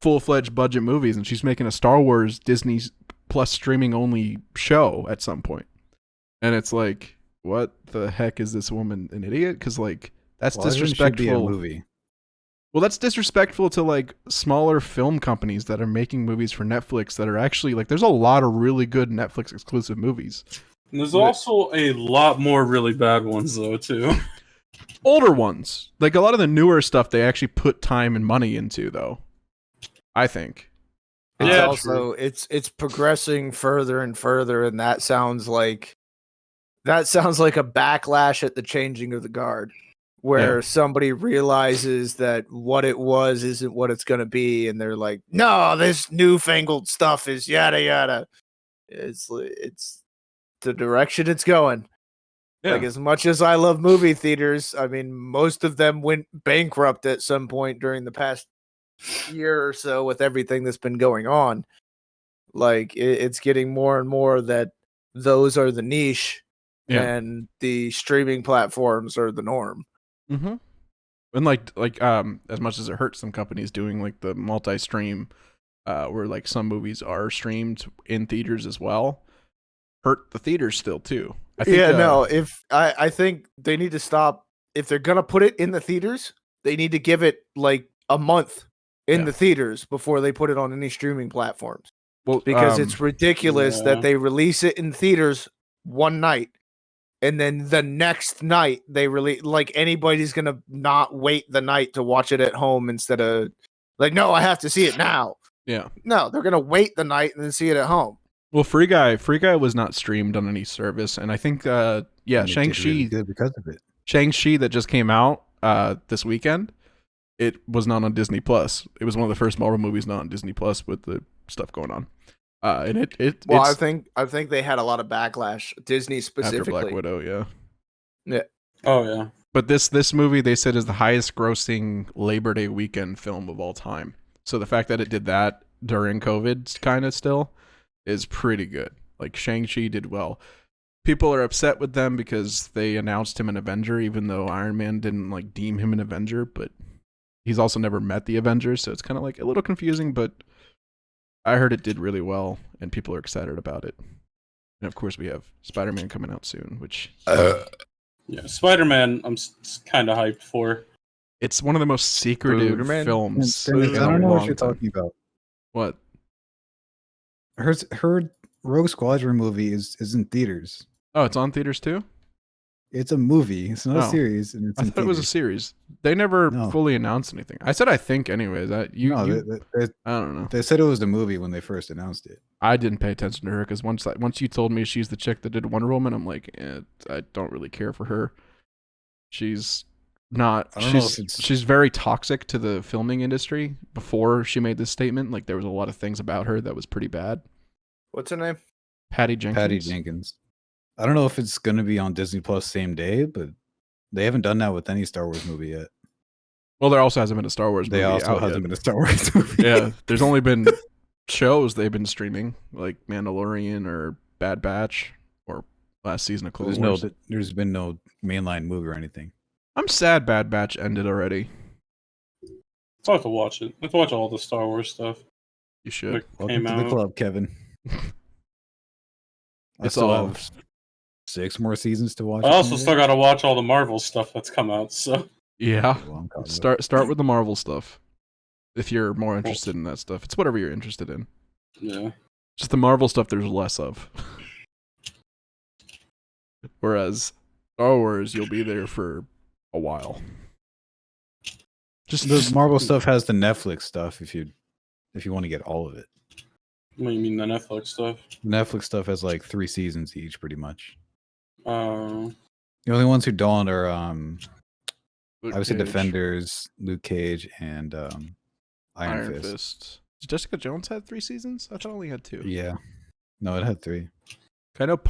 full-fledged budget movies, and she's making a Star Wars Disney Plus streaming only show at some point. And it's like, what the heck, is this woman an idiot? Because like that's disrespectful. Be a movie. Well, that's disrespectful to like smaller film companies that are making movies for Netflix that are actually like, there's a lot of really good Netflix exclusive movies. And there's also a lot more really bad ones though too. Older ones, like a lot of the newer stuff, they actually put time and money into though. I think. It's Yeah, also it's progressing further and further, and that sounds like a backlash at the changing of the guard, where somebody realizes that what it was isn't what it's going to be, and they're like, no, this newfangled stuff is yada yada. It's the direction it's going. Yeah. Like, as much as I love movie theaters, I mean, most of them went bankrupt at some point during the past year or so with everything that's been going on. Like, it's getting more and more that those are the niche and the streaming platforms are the norm. Mm-hmm. And like as much as it hurts some companies doing like the multi-stream where like some movies are streamed in theaters as well, hurt the theaters still too. I think, I think they need to stop. If they're gonna put it in the theaters, they need to give it like a month in the theaters before they put it on any streaming platforms. Well, because it's ridiculous that they release it in theaters one night, and then the next night they release. Like, anybody's gonna not wait the night to watch it at home instead of like, no, I have to see it now. Yeah. No, they're gonna wait the night and then see it at home. Well, Free Guy was not streamed on any service, and I think Shang-Chi really good because of it. Shang-Chi that just came out this weekend, it was not on Disney Plus. It was one of the first Marvel movies not on Disney Plus with the stuff going on. And I think they had a lot of backlash, Disney specifically. After Black Widow, yeah. Oh yeah. But this movie they said is the highest grossing Labor Day weekend film of all time. So the fact that it did that during COVID kind of still is pretty good. Like, Shang-Chi did well. People are upset with them because they announced him an Avenger, even though Iron Man didn't like deem him an Avenger, but he's also never met the Avengers, so it's kind of like a little confusing, but I heard it did really well and people are excited about it. And of course we have Spider-Man coming out soon, which yeah, Spider-Man I'm kind of hyped for. It's one of the most secretive films. I don't know what you're talking about. What? Her Rogue Squadron movie is in theaters. Oh, it's on theaters too? It's a movie. It's not a series. And it's I thought it was a series. They never fully announced anything. I said I think anyways. I don't know. They said it was the movie when they first announced it. I didn't pay attention to her because once you told me she's the chick that did Wonder Woman, I'm like, I don't really care for her. She's not. She's very toxic to the filming industry. Before she made this statement, like there was a lot of things about her that was pretty bad. What's her name? Patty Jenkins. I don't know if it's going to be on Disney Plus same day, but they haven't done that with any Star Wars movie yet. Well, there also hasn't been a Star Wars movie. There also hasn't been a Star Wars movie. Yeah, there's only been shows they've been streaming, like Mandalorian or Bad Batch or last season of Clone Wars. There's been no mainline movie or anything. I'm sad Bad Batch ended already. I'll have to watch it. I have to watch all the Star Wars stuff. You should. Welcome to the club, Kevin. I still have 6 more seasons to watch. I also still got to watch all the Marvel stuff that's come out. So Yeah. Long comic book. Start with the Marvel stuff. If you're more interested in that stuff. It's whatever you're interested in. Yeah. Just the Marvel stuff there's less of. Whereas Star Wars, you'll be there for a while. Just the Marvel stuff has the Netflix stuff if you want to get all of it. What do you mean, the Netflix stuff? The Netflix stuff has like 3 seasons each, pretty much. Uh, The only ones who don't are Luke obviously Cage, Defenders, Luke Cage, and Iron Fist. Fist. Did Jessica Jones had 3 seasons? I thought it only had 2. Yeah, no, it had 3. I know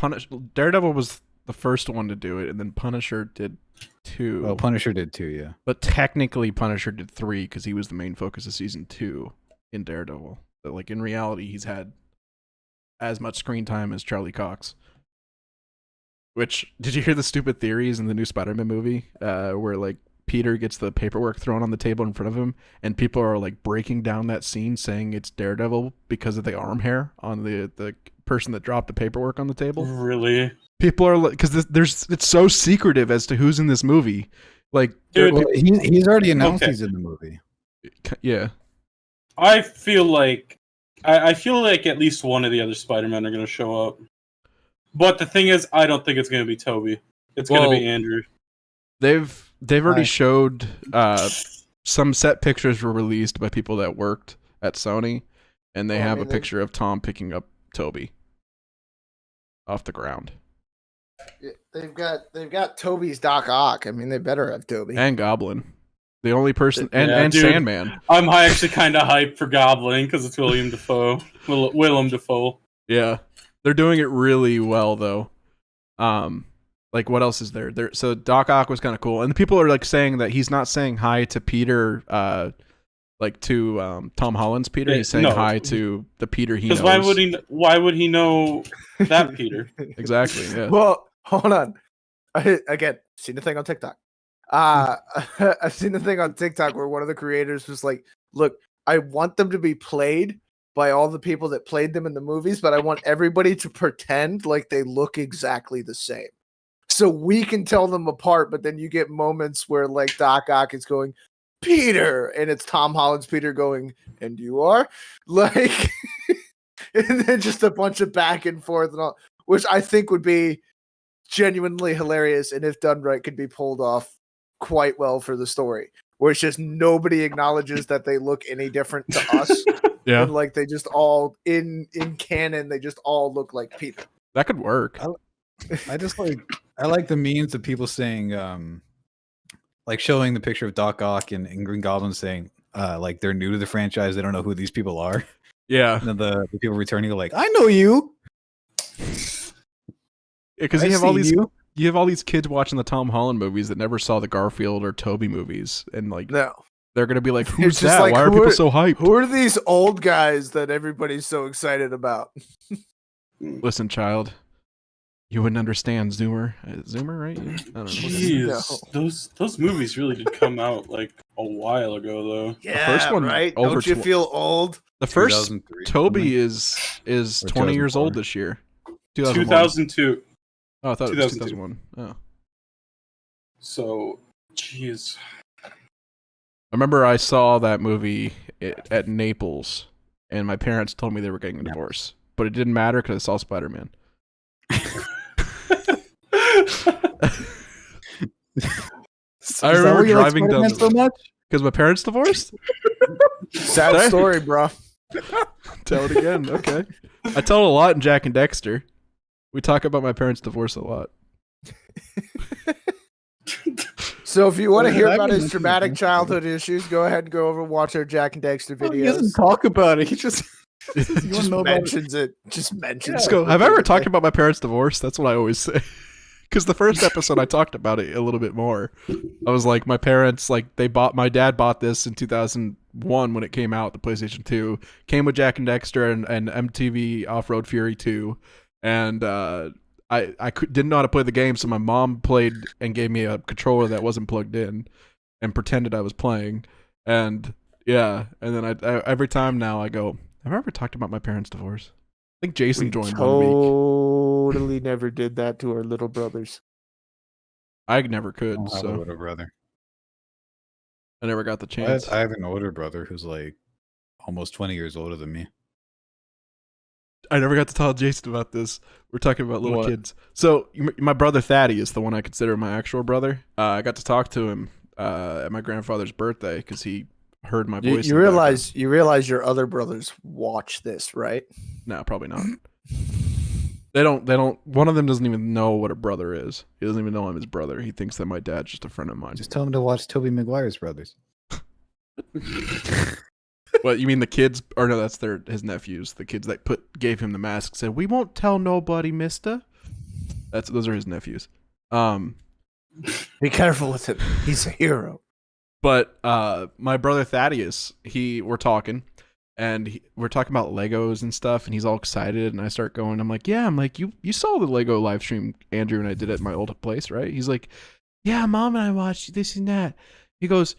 Daredevil was the first one to do it, and then Punisher did 2. Well, Punisher did 2, yeah. But technically, Punisher did 3 because he was the main focus of season 2 in Daredevil. But like in reality, he's had as much screen time as Charlie Cox. Which, did you hear the stupid theories in the new Spider-Man movie where like Peter gets the paperwork thrown on the table in front of him, and people are like breaking down that scene saying it's Daredevil because of the arm hair on the person that dropped the paperwork on the table? really? People are like, because it's so secretive as to who's in this movie. Like, Dude, Well, he's already announced Okay. he's in the movie. yeah. I feel like at least one of the other Spider-Men are going to show up. But the thing is, I don't think it's going to be Toby. It's going to be Andrew. They've already Hi. showed some set pictures were released by people that worked at Sony, and they have a picture of Tom picking up Toby off the ground. They've got Toby's Doc Ock. I mean, they better have Toby. And Goblin. The only person Yeah, and dude. Sandman. I'm actually kind of hyped for Goblin because it's William Dafoe. Willem Dafoe. Yeah. They're doing it really well though. Like what else is there? So Doc Ock was kind of cool. And the people are like saying that he's not saying hi to Peter like to Tom Holland's Peter. He's saying hi to the Peter he knows. Because why would he know that Peter? Exactly, yeah. Well, hold on. Again, seen the thing on TikTok. I've seen the thing on TikTok where one of the creators was like, "Look, I want them to be played by all the people that played them in the movies, but I want everybody to pretend like they look exactly the same, so we can tell them apart." But then you get moments where like Doc Ock is going, "Peter," and it's Tom Holland's Peter going, "And you are?" Like, and then just a bunch of back and forth and all, which I think would be genuinely hilarious, and if done right, could be pulled off quite well for the story, where it's just nobody acknowledges that they look any different to us. Yeah. And like they just all in canon, they just all look like Peter. That could work. I like the memes of people saying like showing the picture of Doc Ock and Green Goblin saying like they're new to the franchise, they don't know who these people are. Yeah. And then the people returning are like, I know you. Because I've seen you have all these kids watching the Tom Holland movies that never saw the Garfield or Toby movies, and like No, they're gonna be like, It's "Who's just that? like, Why are who people are- so hyped?" who are these old guys that everybody's so excited about? Listen, child, you wouldn't understand Zoomer. Zoomer, right? Yeah. I don't know. Jeez, those movies really did come out like a while ago, though. Yeah, first one right? over Don't you feel old? The first 2003, Toby is Or 20 years 2004. old this year. 2001. 2002. Oh, I thought it was 2002. 2001. Oh. So, jeez. I remember I saw that movie at Naples, and my parents told me they were getting a divorce, but it didn't matter because I saw Spider-Man. I remember driving down so much. because my parents divorced. Sad story, bro. Tell it again. Okay, I tell it a lot in Jack and Dexter. We talk about my parents' divorce a lot. So if you want to hear I've about been his listening dramatic to childhood issues, go ahead and go over and watch our Jack and Dexter He videos. doesn't talk about it. He just you want Just to know about it. mentions it. Just mentions Just it. go. Have I ever talked about my parents' divorce? That's what I always say. Because the first episode I talked about it a little bit more. I was like, my parents, like my dad bought this in 2001 when it came out, the PlayStation 2. Came with Jack and Dexter and MTV Off-Road Fury 2. And I didn't know how to play the game, so my mom played and gave me a controller that wasn't plugged in and pretended I was playing. And yeah, and then I every time now I go, have I ever talked about my parents' divorce? I think Jason joined 1 week. Totally never did that to our little brothers. I never could. I don't have a So little brother. I never got the chance. I have an older brother who's like almost 20 years older than me. I never got to tell Jason about this. We're talking about little What? kids. So my brother Thaddeus, the one I consider my actual brother, I got to talk to him at my grandfather's birthday because he heard my voice. You realize your other brothers watch this, right? No, probably not. They don't. One of them doesn't even know what a brother is. He doesn't even know I'm his brother. He thinks that my dad's just a friend of mine. Just tell him to watch Tobey Maguire's Brothers. What, you mean the kids? Or no, that's his nephews. The kids that gave him the mask said, "We won't tell nobody, mister." Those are his nephews. Be careful with him. He's a hero. But my brother Thaddeus, we're talking, and we're talking about Legos and stuff, and he's all excited, and I start going, I'm like, you saw the Lego live stream Andrew and I did at my old place, right? He's like, yeah, Mom and I watched this and that. He goes,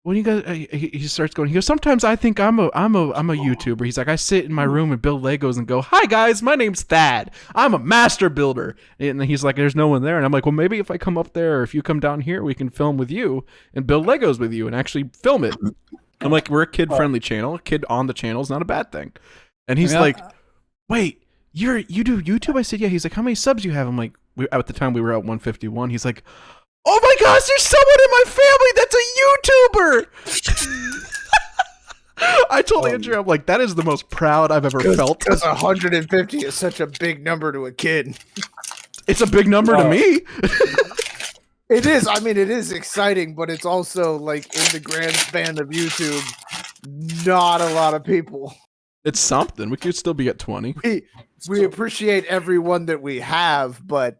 when you guys, he starts going, he goes, sometimes I think I'm a YouTuber. He's like, I sit in my room and build Legos and go, hi guys, my name's Thad. I'm a master builder. And he's like, there's no one there. And I'm like, well, maybe if I come up there, or if you come down here, we can film with you and build Legos with you and actually film it. I'm like, we're a kid-friendly channel. A kid on the channel is not a bad thing. And he's like, wait, you do YouTube? I said, yeah. He's like, how many subs you have? I'm like, at the time we were at 151. He's like, oh my gosh, there's someone in my family that's a YouTuber. I told Andrew, I'm like, that is the most proud I've ever felt. Because 150 is such a big number to a kid. It's a big number to me. It is. I mean, it is exciting, but it's also like in the grand span of YouTube, not a lot of people. It's something. We could still be at 20. We appreciate everyone that we have, but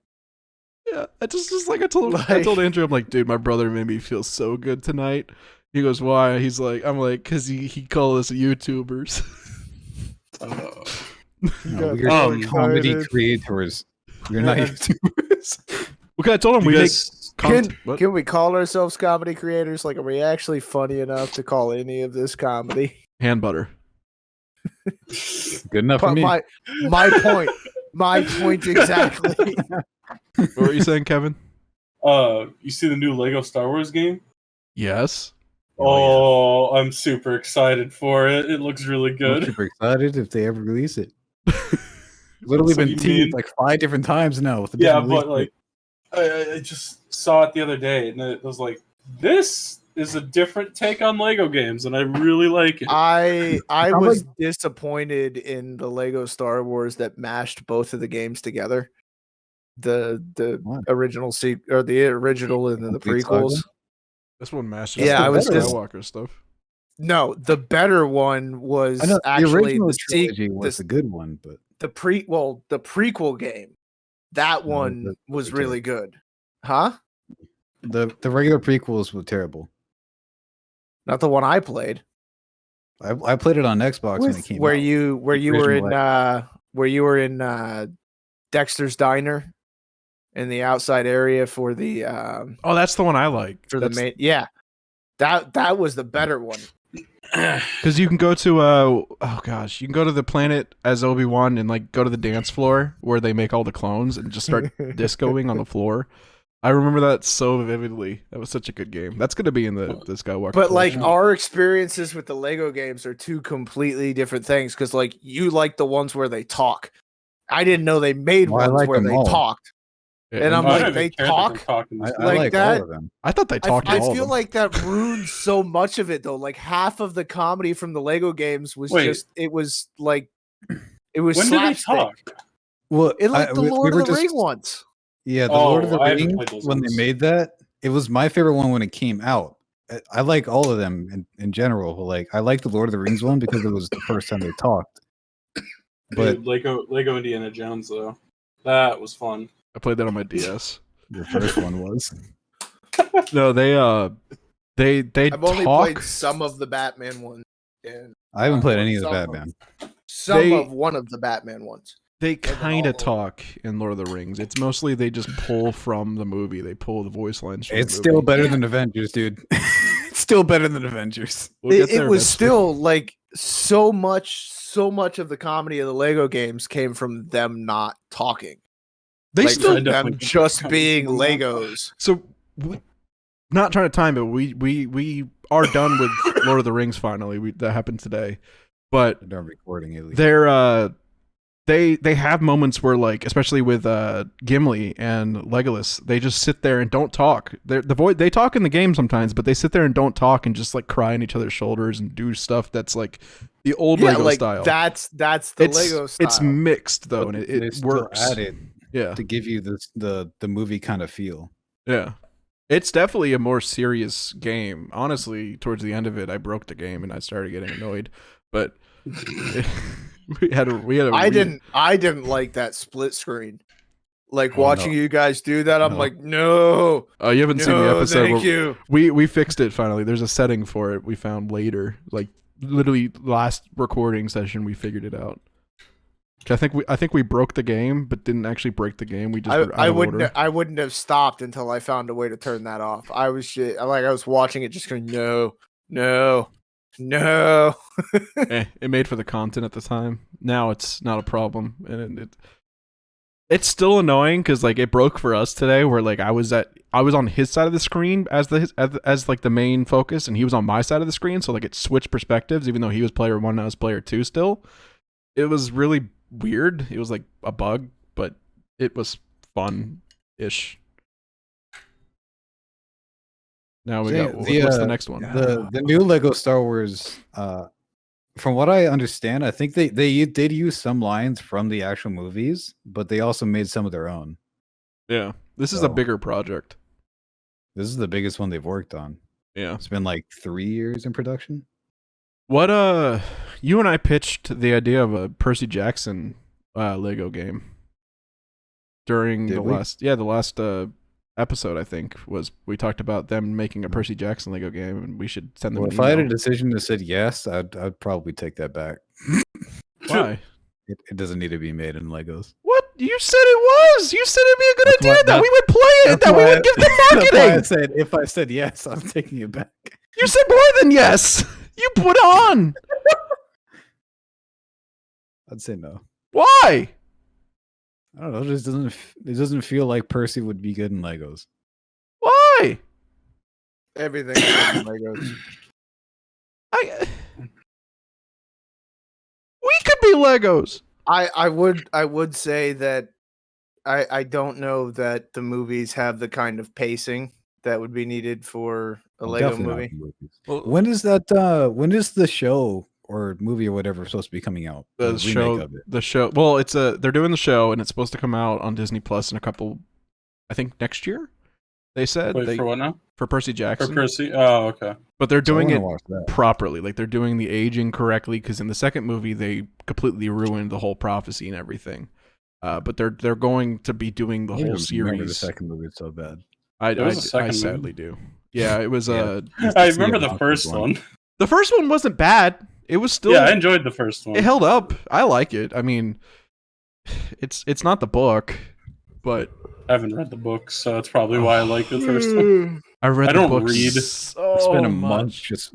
yeah, I told Andrew, I'm like, dude, my brother made me feel so good tonight. He goes, why? He's like, I'm like, because he called us YouTubers. No, we're comedy creators. You're not YouTubers. Okay, I told him Can we call ourselves comedy creators? Like, are we actually funny enough to call any of this comedy? Hand butter. Good enough for me. My point exactly. What were you saying, Kevin? You see the new Lego Star Wars game? Yes. Oh, yeah. I'm super excited for it. It looks really good. I'm super excited if they ever release it. Literally been teased like 5 different times now. With the but like, I just saw it the other day, and it was like, this is a different take on Lego games, and I really like it. I was disappointed in the Lego Star Wars that mashed both of the games together. The original or the original and then the prequels. This one mashed. Yeah, I was Skywalker stuff. No, the better one was actually the original trilogy was a good one, but the prequel game, that one was really good. Huh? The regular prequels were terrible. Not the one I played. I played it on Xbox when it came out. Where you were in Dexter's Diner in the outside area for the that's the one I like. For the main, yeah. That was the better one. Because you can go to you can go to the planet as Obi-Wan and like go to the dance floor where they make all the clones and just start discoing on the floor. I remember that so vividly. That was such a good game. That's going to be in the Skywalker. But like our experiences with the Lego games are two completely different things. Because like you like the ones where they talk. I didn't know they made ones where they talked. And I'm like, they talk like that. All of them. I thought they talked. I feel like that ruined so much of it, though. Like half of the comedy from the Lego games was when did they talk? Well, it like the Lord of the Rings ones. Yeah, the Lord of the Rings, when they made that, it was my favorite one when it came out. I like all of them in general, but like I like the Lord of the Rings one because it was the first time they talked. But Lego Indiana Jones though, that was fun. I played that on my DS. The first one was. No, they I've only played some of the Batman ones. And I haven't played any of the Batman. Of one of the Batman ones. They kind of talk in Lord of the Rings. It's mostly they just pull from the movie. They pull the voice lines from It's still better than Avengers, dude. It's still better than Avengers. It was still like so much of the comedy of the Lego games came from them not talking. They still them just being Legos. So, not trying to time it. We are done with Lord of the Rings finally. That happened today, but They're done recording at least. they have moments where, like, especially with Gimli and Legolas, they just sit there and don't talk. They talk in the game sometimes, but they sit there and don't talk and just like cry on each other's shoulders and do stuff that's like the old Lego style. That's the Lego style. It's mixed though, and it works. Added to give you the movie kind of feel. Yeah, it's definitely a more serious game. Honestly, towards the end of it, I broke the game and I started getting annoyed, but. We had a I didn't like that split screen. Like watching you guys do that, I'm like, no. Oh, you haven't seen the episode. Thank you. We fixed it finally. There's a setting for it we found later. Like literally last recording session we figured it out. I think we broke the game, but didn't actually break the game. We just I wouldn't have stopped until I found a way to turn that off. I was watching it just going, no. It made for the content at the time. Now it's not a problem, and it's still annoying because like it broke for us today. Where like I was on his side of the screen as like the main focus, and he was on my side of the screen. So like it switched perspectives, even though he was player 1 and I was player 2 still. It was really weird. It was like a bug, but it was fun-ish. Now we got what's the next one? The new Lego Star Wars. From what I understand, I think they did use some lines from the actual movies, but they also made some of their own. Yeah, this is a bigger project. This is the biggest one they've worked on. Yeah, it's been like 3 years in production. What you and I pitched the idea of a Percy Jackson Lego game during the last episode. I think we talked about them making a Percy Jackson Lego game, and we should send them. Well, if I had a decision that said yes, I'd probably take that back. Why? It doesn't need to be made in Legos. What? You said it was. You said it'd be a good idea that we would play it. That we would give the marketing. If I said yes, I'm taking it back. You said more than yes. You put on. I'd say no. Why? I don't know. It doesn't feel like Percy would be good in Legos. Why? Everything in Legos. We could be Legos. I would say that I don't know that the movies have the kind of pacing that would be needed for a Lego movie. Well, when is the show or movie or whatever supposed to be coming out? The show. Well, they're doing the show, and it's supposed to come out on Disney Plus in a couple. I think next year. They said. For what now? For Percy Jackson. For Percy. Oh, okay. But they're doing it properly. Like they're doing the aging correctly, because in the second movie they completely ruined the whole prophecy and everything. But they're going to be doing the whole series. Remember the second movie? It's so bad. I sadly do. Yeah, it was. I remember the first one. The first one wasn't bad. It was still. Yeah, I enjoyed the first one. It held up. I like it. I mean, it's not the book, but I haven't read the book, so that's probably why I like the first one. I don't read. I spent a month just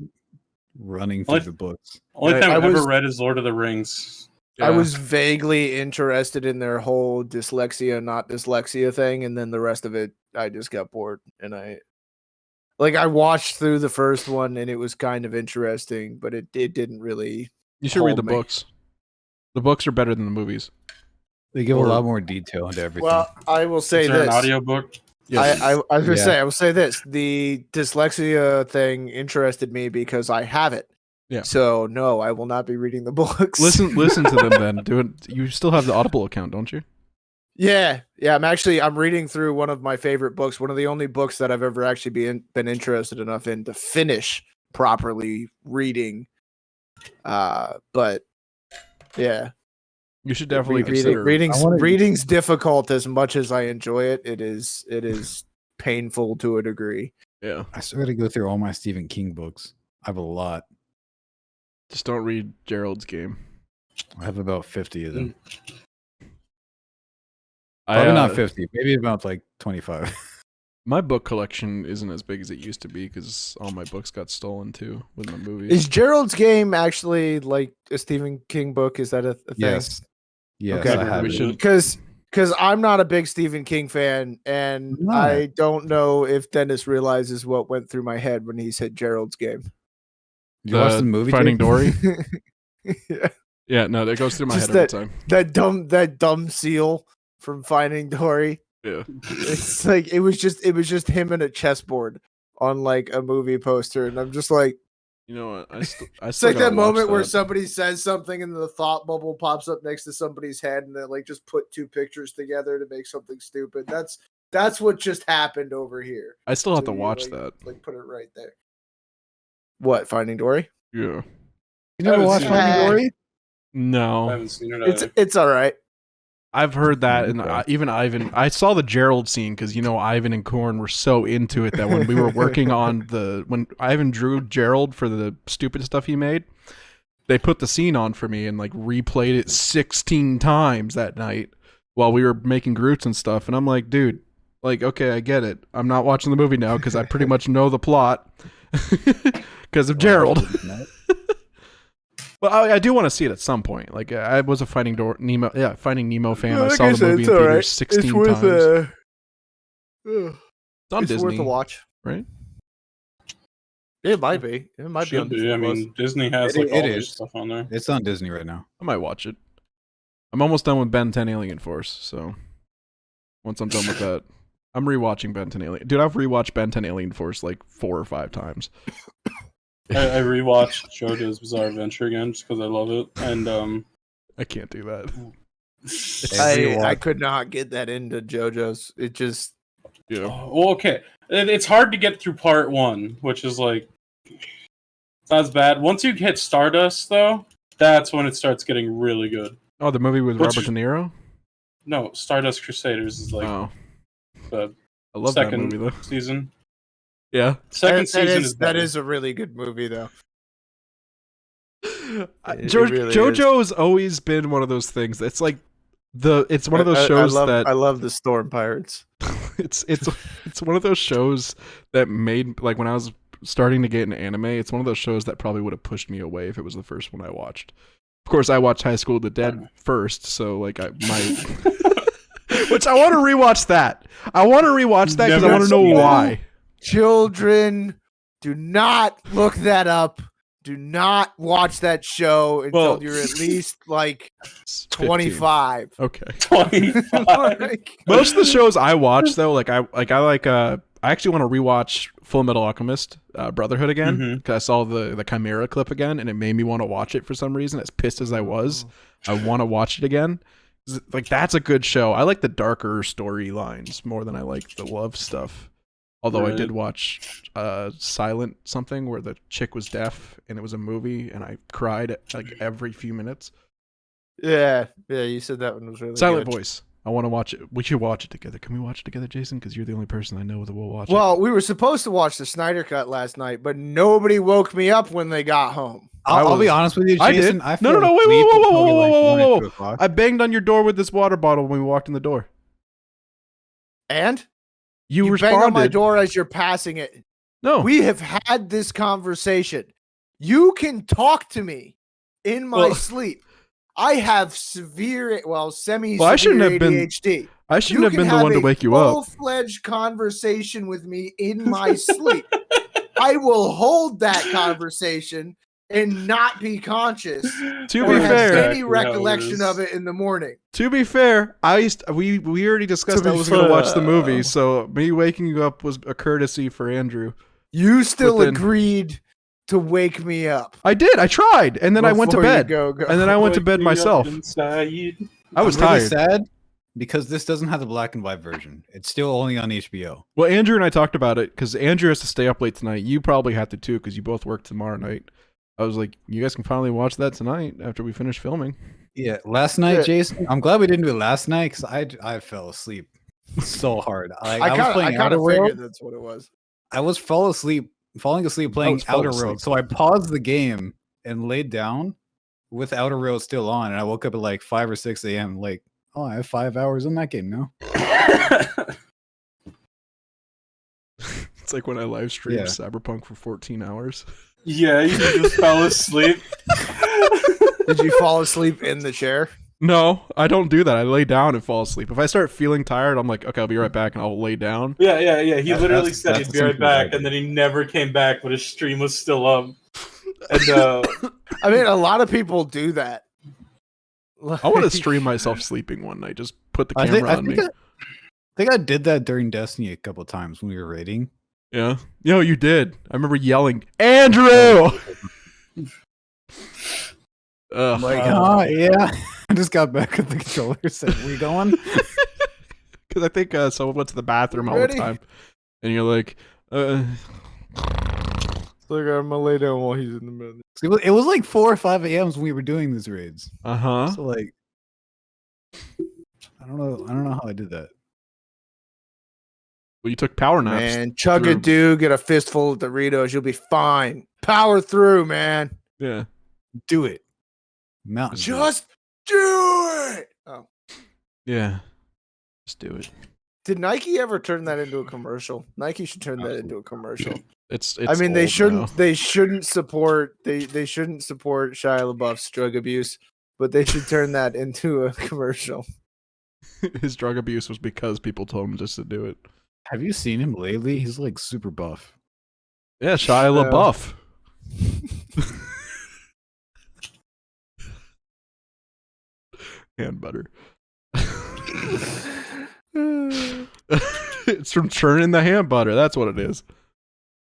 running through the books. Only thing I've ever read is Lord of the Rings. Yeah. I was vaguely interested in their whole dyslexia, not dyslexia thing, and then the rest of it, I just got bored. And I watched through the first one, and it was kind of interesting, but it didn't really. You should read the books. The books are better than the movies. They give a lot more detail into everything. Well, I will say this. An audiobook? Yes. I was going to say, I will say this. The dyslexia thing interested me because I have it. Yeah. So no, I will not be reading the books. Listen to them then. You still have the Audible account, don't you? Yeah. I'm reading through one of my favorite books, one of the only books that I've ever actually been interested enough in to finish properly reading. But yeah. You should definitely consider reading's difficult. As much as I enjoy it, it is painful to a degree. Yeah. I still got to go through all my Stephen King books. I have a lot. Just don't read Gerald's game. I have about 50 of them. Probably not 50. Maybe about like 25. My book collection isn't as big as it used to be because all my books got stolen too with my movies. Is Gerald's game actually like a Stephen King book? Is that a thing? Yes. Okay. I have it. Because Because I'm not a big Stephen King fan, and I don't know if Dennis realizes what went through my head when he said Gerald's Game. You watched the movie Finding Dory? Yeah. Yeah, no, that goes through my Just head every time. That dumb seal from Finding Dory. Yeah. It's like it was just him and a chessboard on like a movie poster, and I'm just like, you know what? I it's still like that gotta moment watch where that. somebody says something and the thought bubble pops up next to somebody's head, and they like just put two pictures together to make something stupid. That's what just happened over here. I still have So to you, watch like, that. Like put it right there. What, Finding Dory? Yeah. You never watched Finding Dory? I No. haven't seen it either. It's all right. I've heard that, and Okay. even Ivan. I saw the Gerald scene because Ivan and Korn were so into it that when we were working on when Ivan drew Gerald for the stupid stuff he made, they put the scene on for me and like replayed it 16 times that night while we were making Groots and stuff. And I'm like, dude, like, okay, I get it. I'm not watching the movie now because I pretty much know the plot because of Gerald. But I do want to see it at some point. Like I was a Finding Nemo fan. Yeah, I like saw I the said, movie in it's all theaters right. 16 It's worth times. It's on it's Disney, worth a watch. right? It might be. It might be on Should be. Disney I Plus. mean, Disney has It like all is. their stuff on there. It's on Disney right now. I might watch it. I'm almost done with Ben 10 Alien Force, so once I'm done with that, I'm rewatching Ben 10 Alien. Dude, I've rewatched Ben 10 Alien Force like 4 or 5 times. I rewatched JoJo's Bizarre Adventure again just because I love it, and I can't do that. I could not get that into JoJo's. It just Yeah. well, okay, it's hard to get through part 1, which is like it's not as bad. Once you hit Stardust, though, that's when it starts getting really good. Oh, the movie with What's Robert De Niro? No, Stardust Crusaders is like Oh, the I love that second movie though. season. Yeah. Second season is that better. is a really good movie though. JoJo has always been one of those things. It's like it's one of those shows I love the Storm Pirates. it's one of those shows that made, like, when I was starting to get into anime, it's one of those shows that probably would have pushed me away if it was the first one I watched. Of course, I watched High School of the Dead first, so like I might which I want to rewatch that. I want to rewatch that because I want to know why. Children, do not look that up. Do not watch that show until you're at least like 25. Okay. 25. Most of the shows I watch though, I actually want to rewatch Full Metal Alchemist Brotherhood again because I saw the Chimera clip again and it made me want to watch it for some reason. As pissed as I was, I want to watch it again. Like, that's a good show. I like the darker storylines more than I like the love stuff. Although I did watch Silent something where the chick was deaf and it was a movie and I cried like every few minutes. Yeah, you said that one was really Silent good. Voice. I want to watch it. We should watch it together. Can we watch it together, Jason? Because you're the only person I know that will watch it. Well, we were supposed to watch the Snyder Cut last night, but nobody woke me up when they got home. I'll be honest with you, Jason. I did. No, wait, whoa. I banged on your door with this water bottle when we walked in the door. And? You bang on my responded. door as you're passing it. No. We have had this conversation. You can talk to me in my sleep. I have semi-severe I shouldn't have been. ADHD. I shouldn't have been the one to wake you up. Full-fledged conversation with me in my sleep. I will hold that conversation and not be conscious. To or be have fair, any recollection of it in the morning. To be fair, we already discussed I was going to watch the movie, so me waking you up was a courtesy for Andrew. You still agreed to wake me up. I did. I tried, and then I went to bed. Go. And then I went to bed myself. I was tired. Really sad because this doesn't have the black and white version. It's still only on HBO. Well, Andrew and I talked about it because Andrew has to stay up late tonight. You probably have to too because you both work tomorrow night. I was like, you guys can finally watch that tonight after we finish filming. Yeah, last night, Jason. I'm glad we didn't do it last night because I fell asleep so hard. I kind of figured that's what it was. I was falling asleep playing Outer Worlds. So I paused the game and laid down with Outer Worlds still on, and I woke up at like 5 or 6 a.m. Like, oh, I have 5 hours in that game now. It's like when I live streamed Cyberpunk for 14 hours. Yeah, you just fell asleep. Did you fall asleep in the chair? No, I don't do that. I lay down and fall asleep. If I start feeling tired, I'm like, okay, I'll be right back, and I'll lay down. Yeah. He literally said that's he'd be right back, essentially and then he never came back, but his stream was still up. And I mean, a lot of people do that. I want to stream myself sleeping one night. Just put the camera on me. I think I did that during Destiny a couple times when we were raiding. Yeah. You did. I remember yelling, Andrew! I'm like, yeah. I just got back with the controller. Said, "We going?" Because I think someone went to the bathroom all the time, and you're like, So I'm gonna lay down while he's in the middle. It was like 4 or 5 a.m. when we were doing these raids. So like, I don't know how I did that. Well, you took power naps. Man, chug a do, get a fistful of Doritos, you'll be fine. Power through, man. Yeah. Do it. Mountain. Just do it. Oh. Yeah. Just do it. Did Nike ever turn that into a commercial? Nike should turn that into a commercial. It's I mean, they shouldn't. now. They shouldn't support. They shouldn't support Shia LaBeouf's drug abuse, but they should turn that into a commercial. His drug abuse was because people told him just to do it. Have you seen him lately? He's like super buff. Yeah, Shia LaBeouf. Hand butter. It's from churning the hand butter. That's what it is.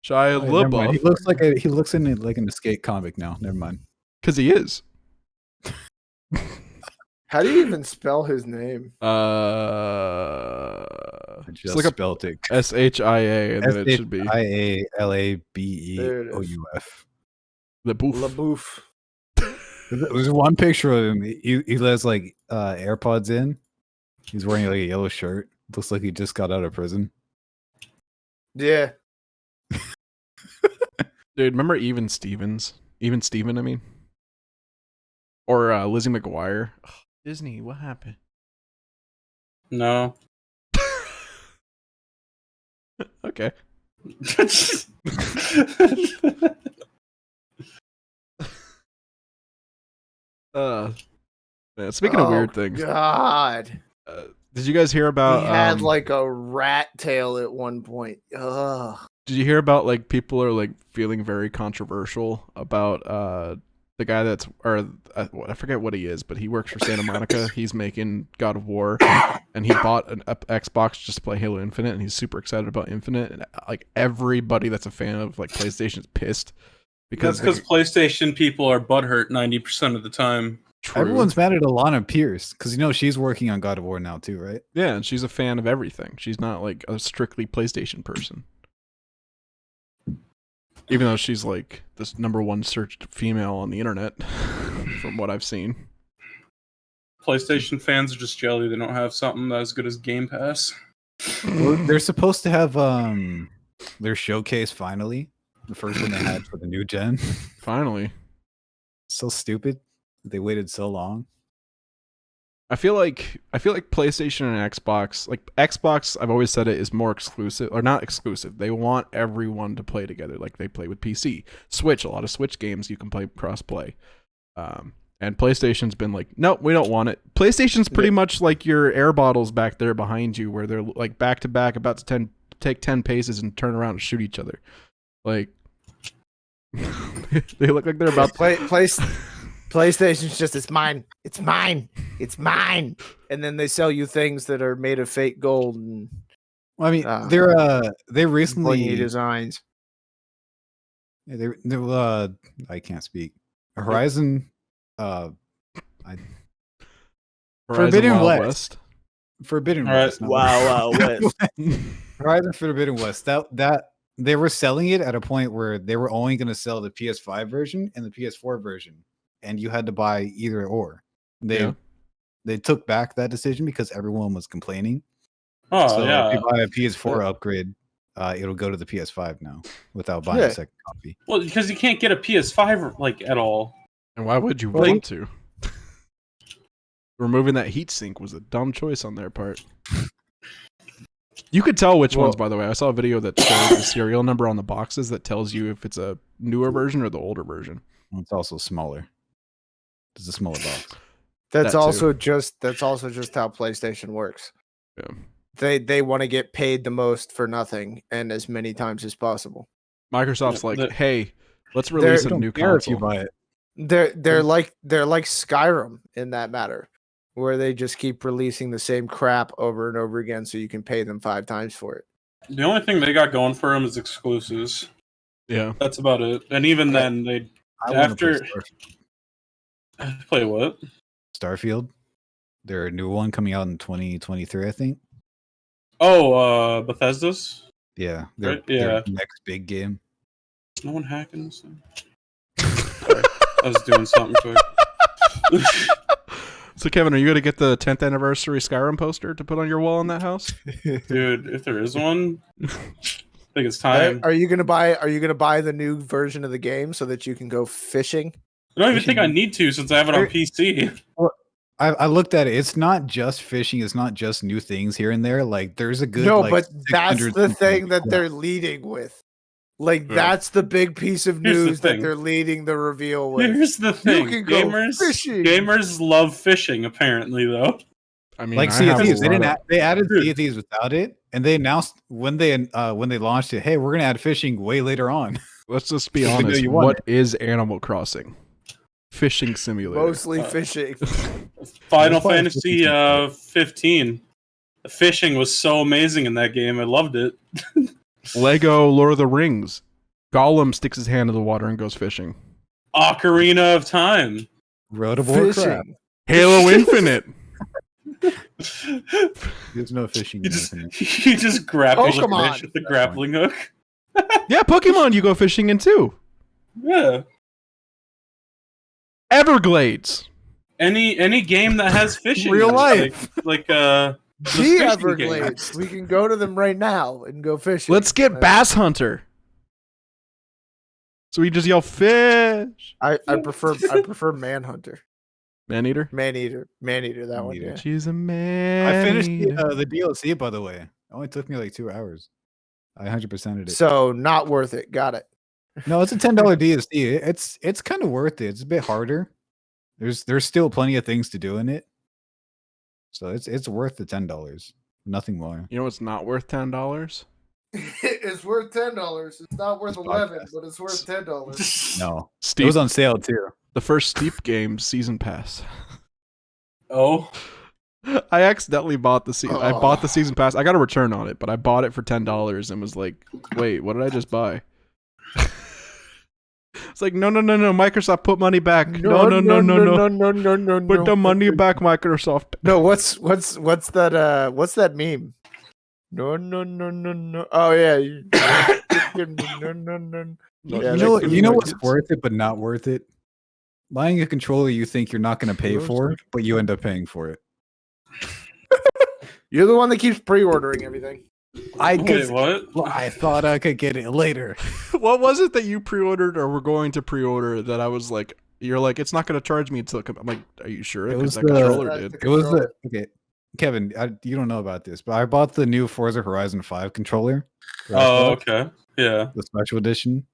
Shia LaBeouf. He looks in like an escape comic now. Never mind. Because he is. How do you even spell his name? I just look up spelled it. SHIA, and then it should be SHIALABEOUF. LaBeouf. LaBeouf. There's one picture of him. He has like AirPods in. He's wearing like a yellow shirt. Looks like he just got out of prison. Yeah. Dude, remember Even Stevens? Even Steven, I mean? Or Lizzie McGuire? Ugh, Disney, what happened? no. Okay. Man, speaking of weird things, God. did you guys hear about? He had like a rat tail at one point. Ugh. Did you hear about like people are like feeling very controversial about the guy that's I forget what he is, but he works for Santa Monica. He's making God of War, and he bought an Xbox just to play Halo Infinite, and he's super excited about Infinite. And like everybody that's a fan of like PlayStation is pissed because PlayStation people are butthurt 90% of the time. True. Everyone's mad at Alana Pierce because she's working on God of War now too, right? Yeah, and she's a fan of everything. She's not like a strictly PlayStation person. Even though she's like this #1 searched female on the internet, from what I've seen. PlayStation fans are just jelly. They don't have something that as good as Game Pass. Well, they're supposed to have their showcase finally. The first one they had for the new gen. Finally. So stupid. They waited so long. I feel like PlayStation and Xbox, like Xbox, I've always said it is more exclusive, or not exclusive. They want everyone to play together, like they play with PC. Switch, a lot of Switch games you can play cross-play. And PlayStation's been like, no, we don't want it. PlayStation's pretty much like your air bottles back there behind you, where they're like back to back, about to take 10 paces and turn around and shoot each other. Like, they look like they're about to PlayStation's just, it's mine, it's mine, it's mine, and then they sell you things that are made of fake gold. And well, I mean, they recently designs. Yeah, I can't speak. Horizon, Forbidden West. Forbidden West. Wow, West. Horizon Forbidden West. That they were selling it at a point where they were only going to sell the PS5 version and the PS4 version, and you had to buy either or. They took back that decision because everyone was complaining. Oh, so yeah. if you buy a PS4 upgrade, it'll go to the PS5 now without buying a second copy. Well, because you can't get a PS5 like at all. And why would you want to? Removing that heatsink was a dumb choice on their part. You could tell which ones, by the way. I saw a video that shows the serial number on the boxes that tells you if it's a newer version or the older version. It's also smaller. It's a smaller box. That's That also just how PlayStation works. Yeah. They want to get paid the most for nothing and as many times as possible. Microsoft's like, hey, let's release a new console. If you buy it. They're like Skyrim in that matter, where they just keep releasing the same crap over and over again, so you can pay them 5 times for it. The only thing they got going for them is exclusives. Yeah, that's about it. And even then, they after play what? Starfield. Their new one coming out in 2023, I think. Oh, Bethesda's. Yeah, their next big game. Is no one hacking this thing? Sorry, I was doing something quick. So, Kevin, are you going to get the 10th anniversary Skyrim poster to put on your wall in that house? Dude, if there is one, I think it's time. Are you gonna buy the new version of the game so that you can go fishing? I don't even think I need to since I have it on PC. Well, I looked at it. It's not just fishing. It's not just new things here and there. Like there's a good but that's the thing that they're leading with. Like that's the big piece of news that they're leading the reveal with. Here's the thing: you can go fishing. Gamers love fishing, apparently. Though, I mean, like Sea of Thieves, they added Sea of Thieves without it, and they announced when they launched it, hey, we're gonna add fishing way later on. Let's just be honest. What is Animal Crossing? Fishing simulator. Mostly fishing. Final Fantasy 15. The fishing was so amazing in that game. I loved it. Lego Lord of the Rings. Gollum sticks his hand in the water and goes fishing. Ocarina of Time. Road of Warcraft. Halo Infinite. There's no fishing. You just grapple the fish with the grappling hook. Yeah, Pokemon you go fishing in too. Yeah. Everglades. Any game that has fishing. Real life. Like the Everglades. Game. We can go to them right now and go fishing. Let's get Bass Hunter. So we just yell fish. I prefer Manhunter. Maneater? Maneater, that one. Yeah. She's a man. I finished the DLC, by the way. It only took me like 2 hours. I 100%ed it. So not worth it. Got it. No, it's a $10 DLC. It's kind of worth it. It's a bit harder. There's still plenty of things to do in it. So it's worth the $10. Nothing more. You know what's not worth $10? It's worth $10. It's not worth 11, but it's worth $10. No. It was on sale too. The first Steep Games season pass. Oh. I accidentally bought the season. I bought the season pass. I got a return on it, but I bought it for $10 and was like, "Wait, what did I just buy?" It's like, no, Microsoft, put money back. No. Put the money back, Microsoft. No, what's that? What's that meme? No. Oh yeah. No. You know what's worth it, but not worth it. Buying a controller you think you're not going to pay for, but you end up paying for it. You're the one that keeps pre-ordering everything. Wait, what? I thought I could get it later. What was it that you pre-ordered or were going to pre-order that I was like, you're like, it's not going to charge me until I'm like, are you sure? Because that controller did. It was the okay, Kevin. You don't know about this, but I bought the new Forza Horizon 5 controller. Oh, okay, yeah, the special edition.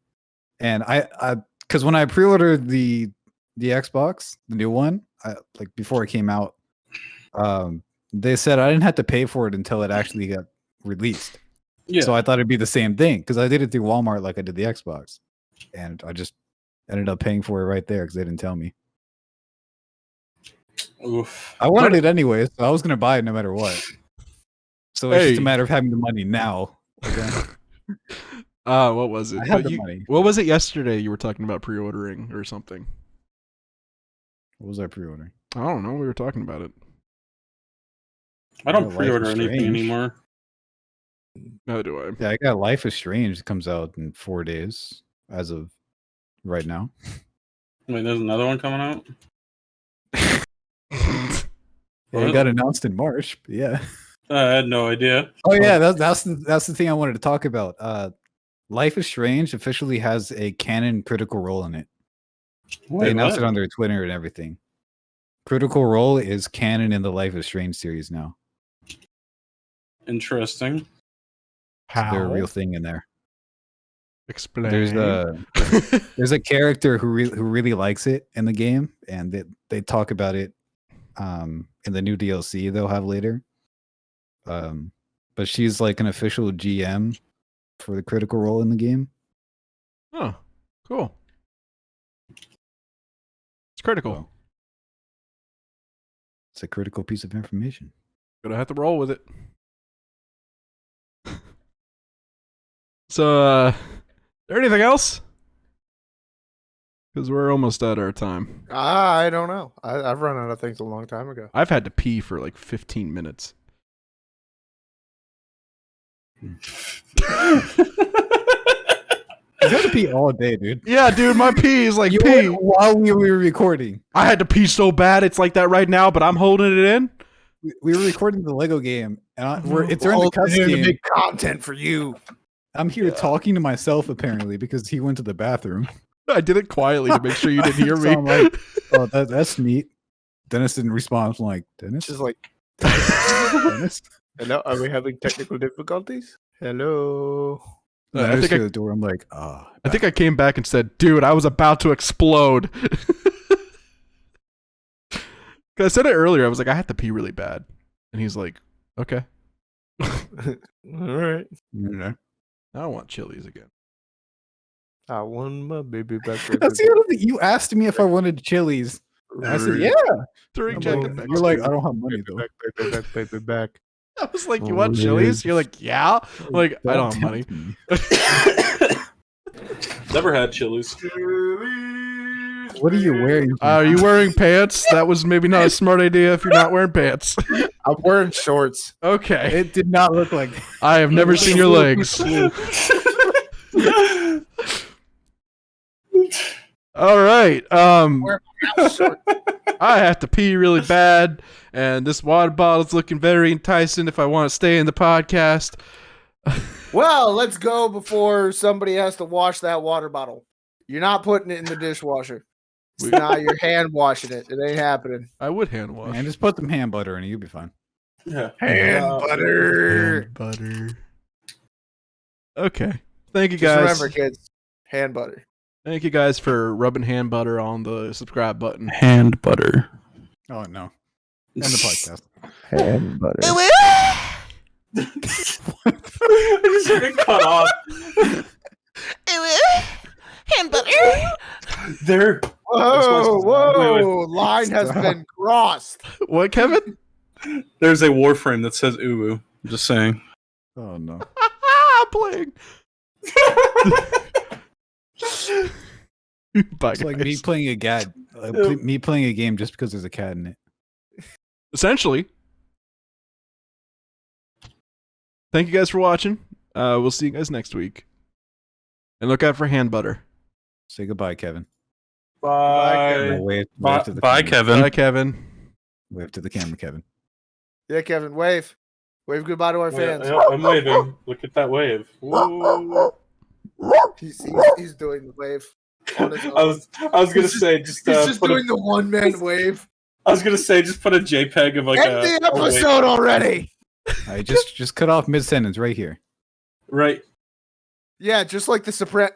And I because when I pre-ordered the Xbox, the new one, like before it came out, they said I didn't have to pay for it until it actually got released. Yeah. So I thought it'd be the same thing because I did it through Walmart like I did the Xbox, and I just ended up paying for it right there because they didn't tell me. Oof. I wanted it anyway, so I was gonna buy it no matter what. So it's just a matter of having the money now. Okay? What was it? I had the money. What was it yesterday? You were talking about pre-ordering or something. What was I pre-ordering? I don't know. We were talking about it. I don't pre-order anything anymore. Neither do I. Yeah, I got Life is Strange. It comes out in 4 days as of right now. Wait, there's another one coming out? It got announced in March, but yeah. I had no idea. Oh yeah, that's the thing I wanted to talk about. Life is Strange officially has a canon Critical Role in it. They announced it on their Twitter and everything. Critical Role is canon in the Life is Strange series now. Interesting. How? They're a real thing in there. Explain. There's a character who really likes it in the game, and they talk about it. in the new DLC they'll have later. But she's like an official GM for the Critical Role in the game. Oh, cool. It's critical. So, it's a critical piece of information. Gonna have to roll with it. So, is there anything else? Because we're almost at our time. I don't know. I've run out of things a long time ago. I've had to pee for like 15 minutes. You got to pee all day, dude. Yeah, dude, my pee is like You pee. went while we were recording. I had to pee so bad. It's like that right now, but I'm holding it in. We were recording the Lego game, and it's during the All cuts to game. make content for you. I'm here talking to myself apparently because he went to the bathroom. I did it quietly to make sure you didn't hear So me. I'm like, oh, that's neat. Dennis didn't respond. I'm like, Dennis? Just like, Dennis? hello, are we having technical difficulties? Hello. And I I just think hear the door. I'm like, ah. I think I came back and said, dude, I was about to explode. 'Cause I said it earlier. I was like, I had to pee really bad. And he's like, okay. All right. Yeah. I don't want Chili's again. I want my baby back. See, I don't think you asked me if I wanted Chili's. And I said, yeah. During I'm Jack like, and Beck's you're like, too. I don't have money though. Baby back. I was like, you want Chili's? You're like, yeah. I'm like, I don't have money. Never had Chili's. What are you wearing? Are you wearing pants? That was maybe not a smart idea if you're not wearing pants. I'm wearing shorts. Okay. It did not look like that. I have never seen your legs. All right. I have to pee really bad, and this water bottle's looking very enticing if I want to stay in the podcast. Well, let's go before somebody has to wash that water bottle. You're not putting it in the dishwasher. Nah, you're hand washing it. It ain't happening. I would hand wash. And just put some hand butter in it. You'll be fine. Yeah. Hand butter. Hand butter. Okay. Thank you Just guys. remember, kids, hand butter. Thank you guys for rubbing hand butter on the subscribe button. Hand butter. Oh no. End the podcast. Hand butter. I just heard it cut off. Hand butter. There. Whoa, whoa! Wait. Line has been crossed. What, Kevin? There's a Warframe that says uwu. I'm just saying. Oh no. I'm playing. Bye, It's like guys. me playing a me playing a game just because there's a cat in it. Essentially. Thank you guys for watching. We'll see you guys next week. And look out for hand butter. Say goodbye, Kevin. Bye. Wave Bye, to the bye, camera. Kevin. Bye, Kevin. Wave to the camera, Kevin. Yeah, Kevin, wave. Wave goodbye to our fans. Yeah, I'm waving. Look at that wave. Woo. He's doing the wave. I was gonna say just He's just put doing the one man wave. I was gonna say just put a JPEG of like End the episode already. All right, just cut off mid sentence right here. right. Yeah, just like the Sopran.